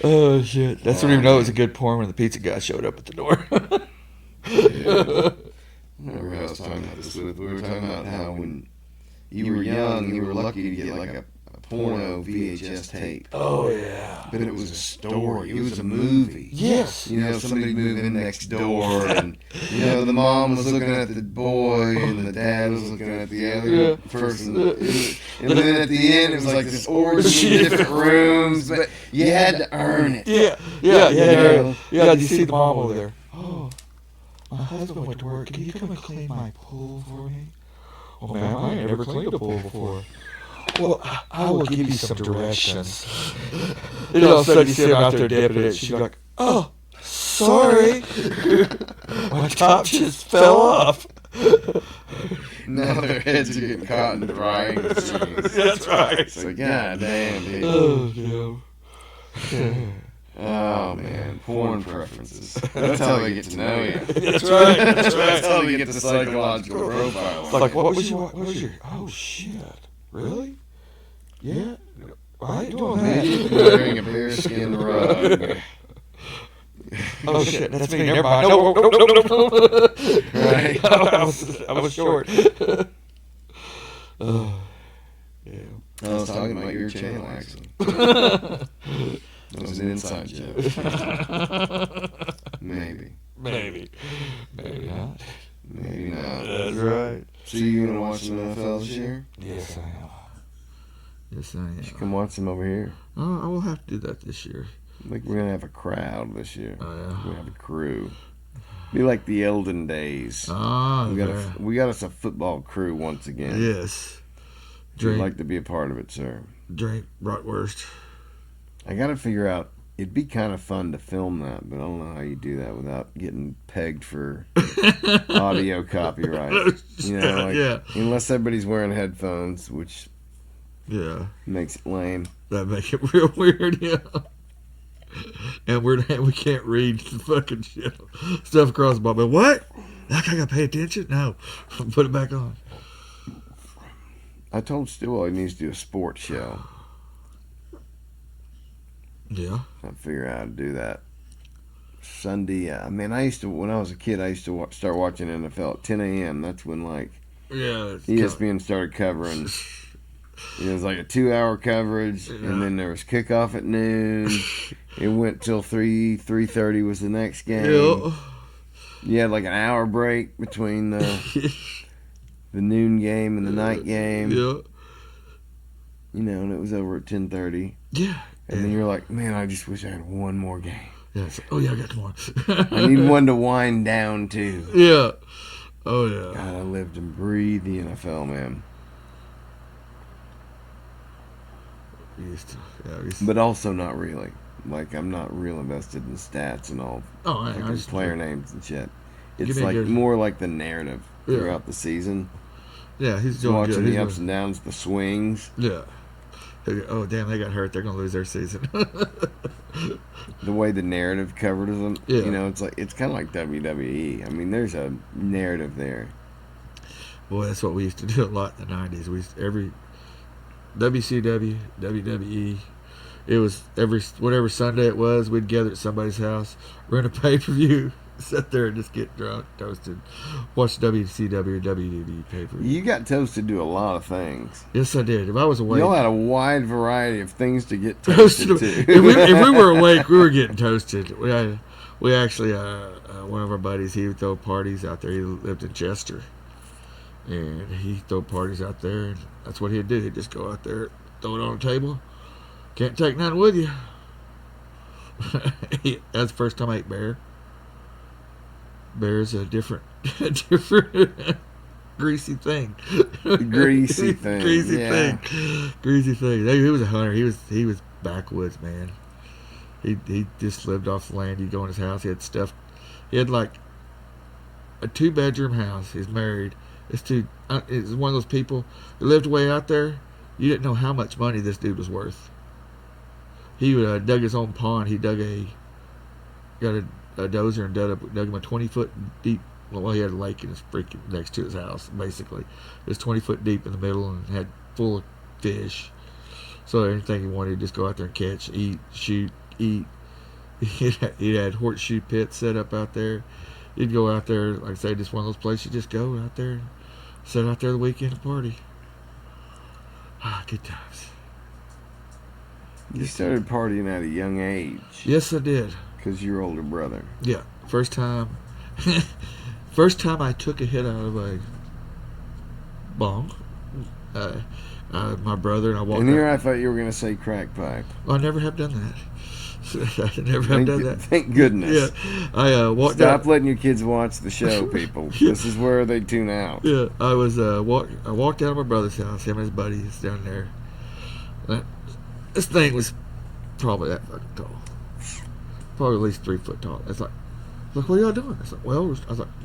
Oh, shit. That's when you know it was a good porn when the pizza guy showed up at the door. Yeah. I remember how I was talking about this with. We were talking about how when you were young, you were lucky to get like a porno VHS tape. Oh, yeah. But it was a story. It was a movie. Yes. You know, somebody moved in next door, and you know the mom was looking at the boy, and the dad was looking at the other person. And then at the end, it was like this orgy in different rooms, but you had to earn it. Yeah. Yeah. You see the mom over there. Oh, my husband went to work. Can you come and clean my pool for me? Oh, man, I ain't never cleaned a pool before. Well, I will give you some directions. And all of a sudden you see him out there dipping it. She's like, oh, sorry. My top just fell off. Now their heads are getting caught in the drying machines. That's right. It's like, God damn, dude. Oh, no. Oh, man. Porn preferences. That's how they get to know you. That's right. That's right. That's how they get the psychological profile. It's like, what was your, oh, shit. Really? Yeah. Why you doing Midget that? wearing a bearskin rug. Oh shit, that's me. Never mind. No. Right. I was short. Oh, yeah. I was talking about your channel accent. That was an inside joke. Maybe. Maybe not. Maybe not. That's right. So you gonna watch some NFL this year? Yes, I am. Yes, I am. You should come watch some over here. Oh, I will have to do that this year. I think we're gonna have a crowd this year. Oh, yeah. We have a crew. Be like the Elden days. Ah, We got us a football crew once again. yes. We'd Drink, like to be a part of it, sir. drink bratwurst. I got to figure out. It'd be kind of fun to film that, but I don't know how you do that without getting pegged for audio copyright. You know, like, Yeah. unless everybody's wearing headphones, which Yeah, makes it lame. that make it real weird. Yeah. And we can't read the fucking shit stuff across the bottom. What? Like I gotta pay attention? No, put it back on. I told Stillwell he needs to do a sports show. Yeah. I'll figure out how to do that. Sunday, I mean, when I was a kid, I used to start watching NFL at 10 a.m. That's when, like, Yeah. ESPN started covering. It was like a 2-hour coverage, and then there was kickoff at noon. It went till 3:30 was the next game. Yeah. You had like an hour break between the noon game and the night game. Yeah. You know, and it was over at 10:30. Yeah. And then you're like, man, I just wish I had one more game. Yeah. Oh yeah, I got tomorrow. I need one to wind down to. Yeah. Oh yeah. God, I lived and breathed the NFL, man. But also not really. Like, I'm not real invested in stats and all. Oh, Like I in just player names and shit. Give It's me a like good- more like the narrative Yeah. throughout the season. Yeah, he's doing Watching good. the He's ups and downs, the swings. Yeah. Oh damn, they got hurt. They're gonna lose their season. The way the narrative covered them. Yeah. You know, it's kind of like WWE. I mean, there's a narrative there. Boy, that's what we used to do a lot in the '90s. Every WCW, WWE. It was whatever Sunday it was, we'd gather at somebody's house, rent a pay-per-view, sit there and just get drunk, toasted, watch WCW or WWE pay-per-view. You got toasted to do a lot of things. Yes, I did. If I was awake, Y'all had a wide variety of things to get toasted toasted. to. if we were awake, we were getting toasted. We actually, one of our buddies, he would throw parties out there. He lived in Chester, and he'd throw parties out there, and that's what he'd do. He'd just go out there, throw it on the table. Can't take none with you. That's the first time I ate bear. Bear's a different greasy thing. Greasy thing. Greasy Yeah. thing. Greasy thing. He was a hunter. He was backwoods, man. He just lived off the land. You'd go in his house. He had stuff. He had like a 2-bedroom house. He's married. It's one of those people who lived way out there. You didn't know how much money this dude was worth. He dug his own pond. He got a dozer and dug him a 20-foot deep. Well, he had a lake in his freaking next to his house. Basically, it was 20 foot deep in the middle and had full of fish. So anything he wanted, he'd just go out there and catch, eat, shoot, eat. He had horseshoe pits set up out there. You'd go out there, like I say, just one of those places. You just go out there and sit out there the weekend and party. Good times. You started partying at a young age. Yes, I did. Because your older brother. Yeah, first time I took a hit out of a bong. My brother and I walked. And here out. I thought you were going to say crack pipe. I never have done that. I never have done that. Thank goodness. Yeah, I walked Stop out. letting your kids watch the show, people. This is where they tune out. Yeah, I was I walked out of my brother's house. Him and his buddies down there. This thing was probably that fucking tall. Probably at least 3 foot tall. It's like, what are y'all doing? I was like,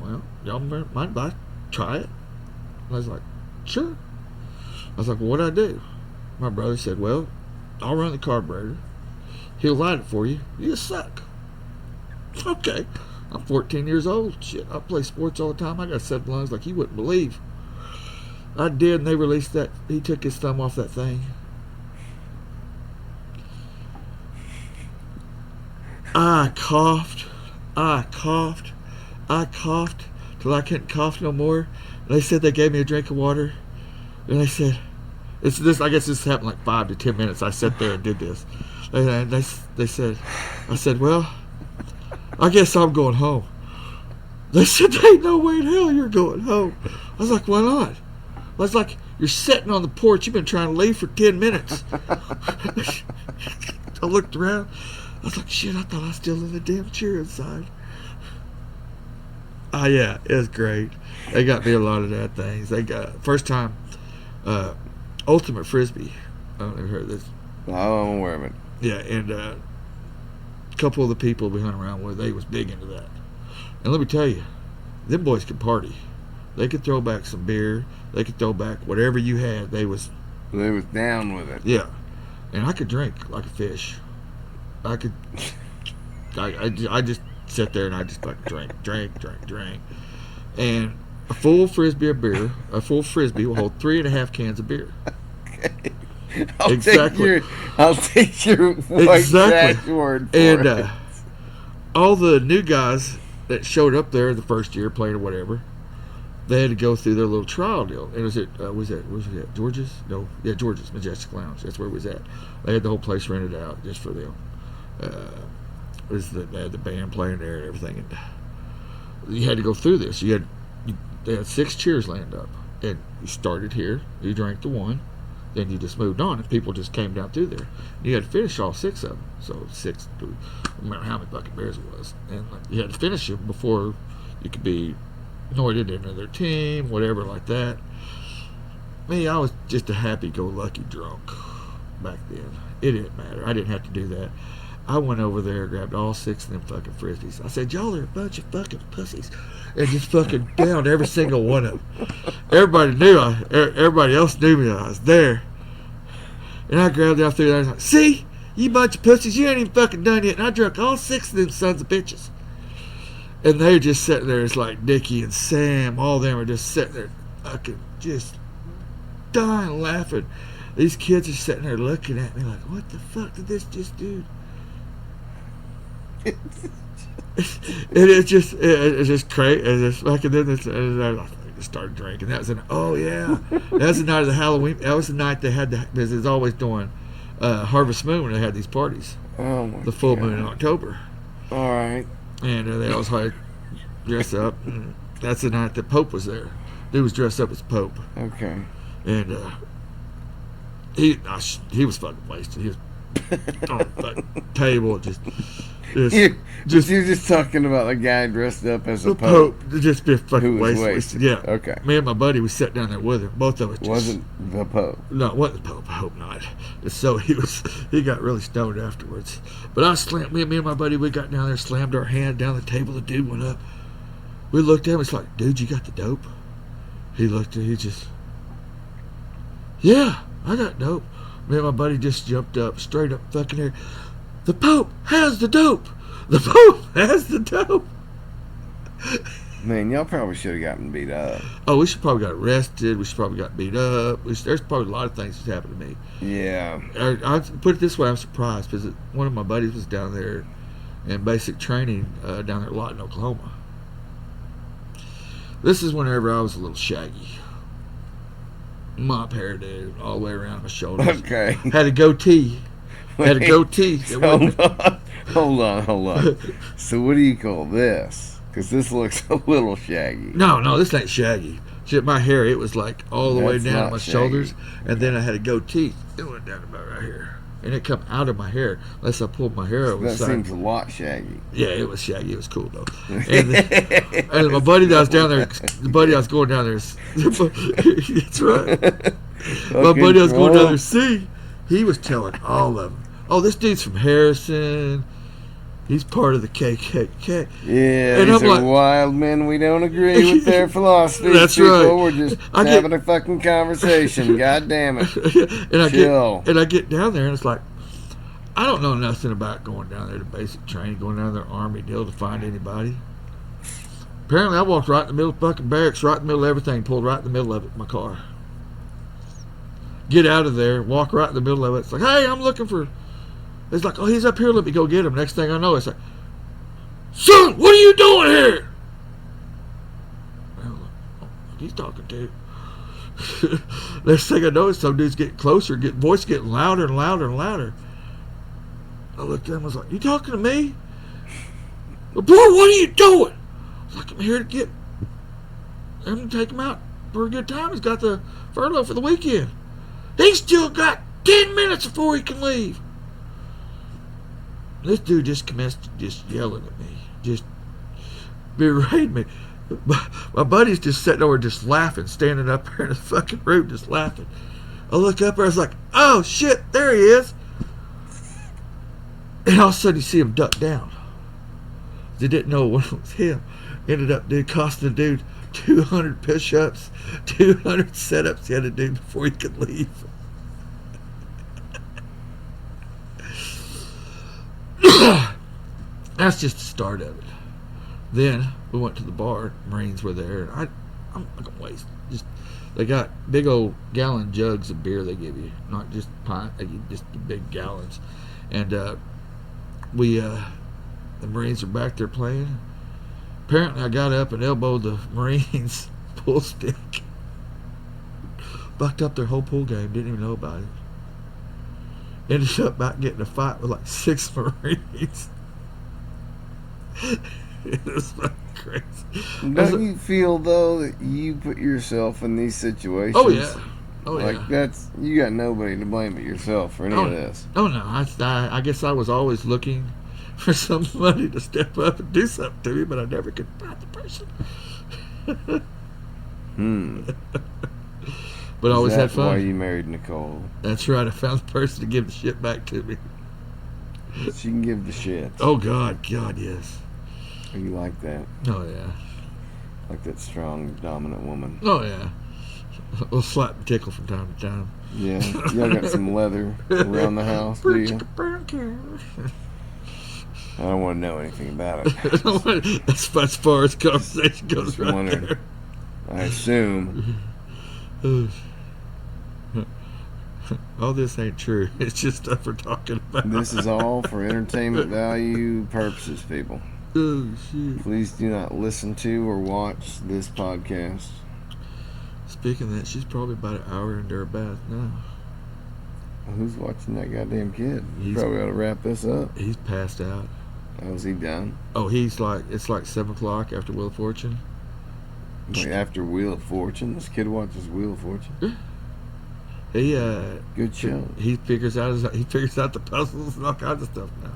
well, y'all mind if I try it? And I was like, sure. I was like, well, what'd I do? My brother said, well, I'll run the carburetor. He'll light it for you. You suck. Okay. I'm 14 years old. Shit, I play sports all the time. I got 7 lungs like you wouldn't believe. I did, and they released that. He took his thumb off that thing. I coughed. I coughed. I coughed till I couldn't cough no more. And they said they gave me a drink of water. And they said, "It's this." I guess this happened like 5 to 10 minutes. I sat there and did this. And they said, I said, "Well, I guess I'm going home." They said, "There ain't no way in hell you're going home." I was like, "Why not?" I was like, "You're sitting on the porch. You've been trying to leave for 10 minutes." I looked around. I was like, "Shit, I thought I was still in the damn chair inside." Oh, yeah, it was great. They got me a lot of that things. They got, first time, Ultimate Frisbee. I don't know if you heard this. Oh, I'm aware of it. Yeah, and a couple of the people we hung around with, they was big into that. And let me tell you, them boys could party. They could throw back some beer. They could throw back whatever you had. They was down with it. Yeah. And I could drink like a fish. I could, I just sit there and I just fucking drink. And a full frisbee of beer, a full frisbee will hold 3.5 cans of beer. Okay. Exactly. I'll take your exact word for it. All the new guys that showed up there the first year playing or whatever, they had to go through their little trial deal. And was it George's? No, yeah, George's Majestic Lounge. That's where it was at. They had the whole place rented out just for them. They had the band playing there and everything. And you had to go through this. They had 6 chairs lined up, and you started here. You drank the one. Then you just moved on, and people just came down through there. You had to finish all 6 of them. So 6, I don't remember how many fucking beers it was. And you had to finish them before you could be anointed into their team, whatever like that. Me, I was just a happy-go-lucky drunk back then. It didn't matter. I didn't have to do that. I went over there, grabbed all 6 of them fucking frisbees. I said, "Y'all are a bunch of fucking pussies," and just fucking downed every single one of them. Everybody else knew me. I was there, and I grabbed it out through there. I was like, "See, you bunch of pussies, you ain't even fucking done yet." And I drank all 6 of them sons of bitches. And they were just sitting there. It's like Dickie and Sam, all of them are just sitting there, fucking just dying laughing. These kids are sitting there looking at me like, "What the fuck did this just do?" It's just crazy. It's just fucking. And I just started drinking. That was that was the night of the Halloween. That was the night they had because it's always doing Harvest Moon when they had these parties. Oh my the full God. moon in October. All right. And they always like dress up. And that's the night that Pope was there. Dude was dressed up as Pope. Okay. And he was fucking wasted. He was on the fucking table, You're just talking about a guy dressed up as a the pope. just be fucking Who was wasted. Yeah. Okay. Me and my buddy, we sat down there with him. Both of us just, Wasn't the pope. No, it wasn't the Pope. I hope not. So he got really stoned afterwards. But me and my buddy, we got down there, slammed our hand down the table. The dude went up. We looked at him. It's like, "Dude, you got the dope?" He looked at. He just, "Yeah, I got dope." Me and my buddy just jumped up, straight up fucking there. "The Pope has the dope. The Pope has the dope." Man, y'all probably should have gotten beat up. Oh, we should probably got arrested. We should probably got beat up. There's probably a lot of things that happened to me. Yeah. I put it this way, I'm surprised because one of my buddies was down there in basic training down there at Lawton, Oklahoma. This is whenever I was a little shaggy. Mop hair, dude, all the way around my shoulders. Okay. Had a goatee. Had a goatee. Hold on. So what do you call this? Because this looks a little shaggy. No, this ain't shaggy. Shit, my hair, it was like all the way That's down not to my shaggy. shoulders, and then I had a goatee. It went down about right here. And it come out of my hair, unless I pulled my hair over the That side. seems a lot shaggy. Yeah, it was shaggy. It was cool, though. And my buddy that was down there, the buddy I was going down there, that's right. My buddy I was going down there to see, he was telling all of them, "Oh, this dude's from Harrison. He's part of the KKK." Yeah, And these I'm are like, wild men. We don't agree with their philosophy. That's people. right. We're just having a fucking conversation. God damn it. Chill. I get down there and it's like, I don't know nothing about going down there to basic training, going down there Army deal to find anybody. Apparently I walked right in the middle of fucking barracks, right in the middle of everything, pulled right in the middle of it in my car. Get out of there, walk right in the middle of it. It's like, "Hey, I'm looking for It's like, oh, he's up here. Let me go get him. Next thing I know, it's like, son, what are you doing here? I'm like, oh, he's talking to. Next thing I know, some dude's getting closer, voice getting louder and louder and louder. I looked at him and was like, you talking to me? Boy, what are you doing? I was like, I'm here to get him to take him out for a good time. He's got the furlough for the weekend. He's still got 10 minutes before he can leave. This dude just commenced just yelling at me, just berating me. My buddy's just sitting over just laughing, standing up there in the fucking room just laughing. I look up there, I was like, oh shit, there he is. And all of a sudden you see him duck down. They didn't know when it was him. Ended up costing the dude 200 push-ups, 200 sit-ups he had to do before he could leave. That's just the start of it. Then we went to the bar. Marines were there, and I'm not gonna waste. They got big old gallon jugs of beer they give you, not just pint. They give you just the big gallons. And the Marines are back there playing. Apparently, I got up and elbowed the Marines pool stick. Bucked up their whole pool game. Didn't even know about it. Ended up about getting a fight with like 6 Marines. It was fucking crazy. Don't you feel though that you put yourself in these situations? Oh yeah. Oh like yeah. that's you got nobody to blame but yourself for any of this. Oh no. I guess I was always looking for somebody to step up and do something to me, but I never could find the person. But I always had fun. Why you married Nicole? That's right. I found the person to give the shit back to me. She can give the shit. Oh God, yes. You like that? Oh yeah. Like that strong, dominant woman. Oh yeah. We'll slap and tickle from time to time. Yeah. Y'all got some leather around the house, do you? I don't want to know anything about it. That's as far as conversation goes. Just right wondering. there. I assume. All this ain't true. It's just stuff we're talking about. This is all for entertainment value purposes, people. Oh shit. Please do not listen to or watch this podcast. Speaking of that, she's probably about an hour into her bath now. Who's watching that goddamn kid? You He's- probably ought to wrap this up. He's passed out. Oh, is he done? Oh, it's like 7 o'clock after Wheel of Fortune. Like after Wheel of Fortune? This kid watches Wheel of Fortune? He Good show. he figures out the puzzles and all kinds of stuff now.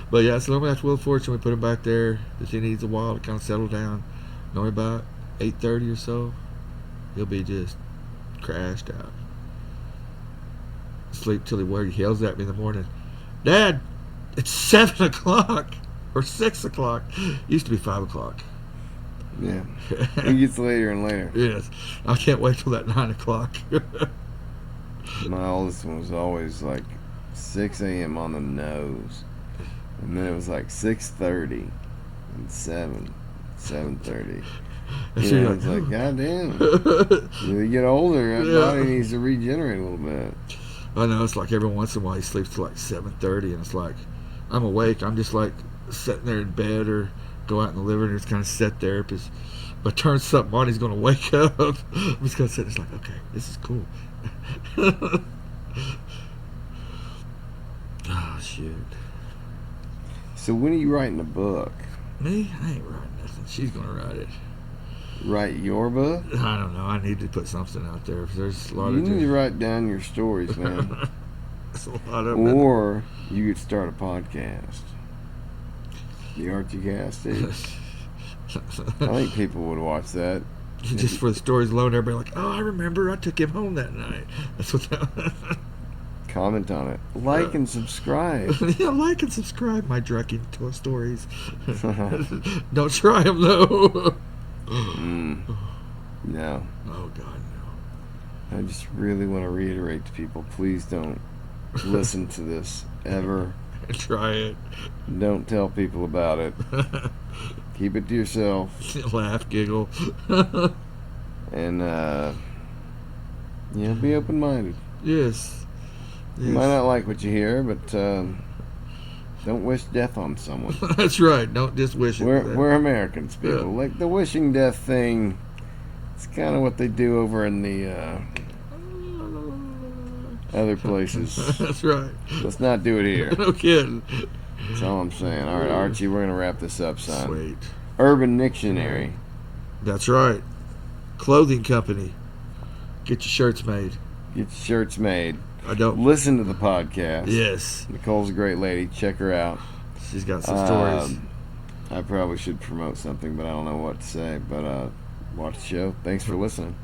But yeah, so normally after Wheel of Fortune we put him back there because he needs a while to kind of settle down. Normally about 8:30 or so, he'll be just crashed out. Sleep till he yells at me in the morning, Dad, it's 7 o'clock or 6 o'clock. Used to be 5 o'clock. Yeah. It gets later and later. Yes, I can't wait till that 9 o'clock. My oldest one was always like 6 a.m. on the nose. And then it was like 6:30 and 7:30. You know, it's like, goddamn. You get older, that body needs to regenerate a little bit. I know, it's like every once in a while he sleeps till like 7:30 and it's like, I'm awake, I'm just like sitting there in bed or go out in the living room and just kind of sit there because if I turn something on he's going to wake up. I'm just going to sit there, it's like, okay, this is cool. Oh shit. So when are you writing a book? Me? I ain't writing nothing. She's gonna write it. Write your book? I don't know. I need to put something out there. There's a lot You of need to write down your stories, man. There's a lot of it. Or you could start a podcast. The Archiecast, dude. I think people would watch that. Just for the stories alone, everybody like, oh, I remember I took him home that night. That's what that Comment on it. Like and subscribe. Yeah, like and subscribe my Drunken stories. Don't try them though. No. Oh God, no. I just really want to reiterate to people, please don't listen to this ever. Try it. Don't tell people about it. Keep it to yourself. Laugh, giggle. And, be open-minded. Yes. You might not like what you hear, but Don't wish death on someone. That's right. Don't just wish it. We're Americans, people. Yeah. Like the wishing death thing. It's kind of what they do over in the other places. That's right. Let's not do it here. No kidding. That's all I'm saying. All right, Archie, we're gonna wrap this up, son. Sweet. Urban Dictionary. That's right. Clothing company. Get your shirts made. Get your shirts made. I don't. Listen to the podcast. Yes. Nicole's a great lady. Check her out. She's got some stories. I probably should promote something, but I don't know what to say. But watch the show. Thanks for listening.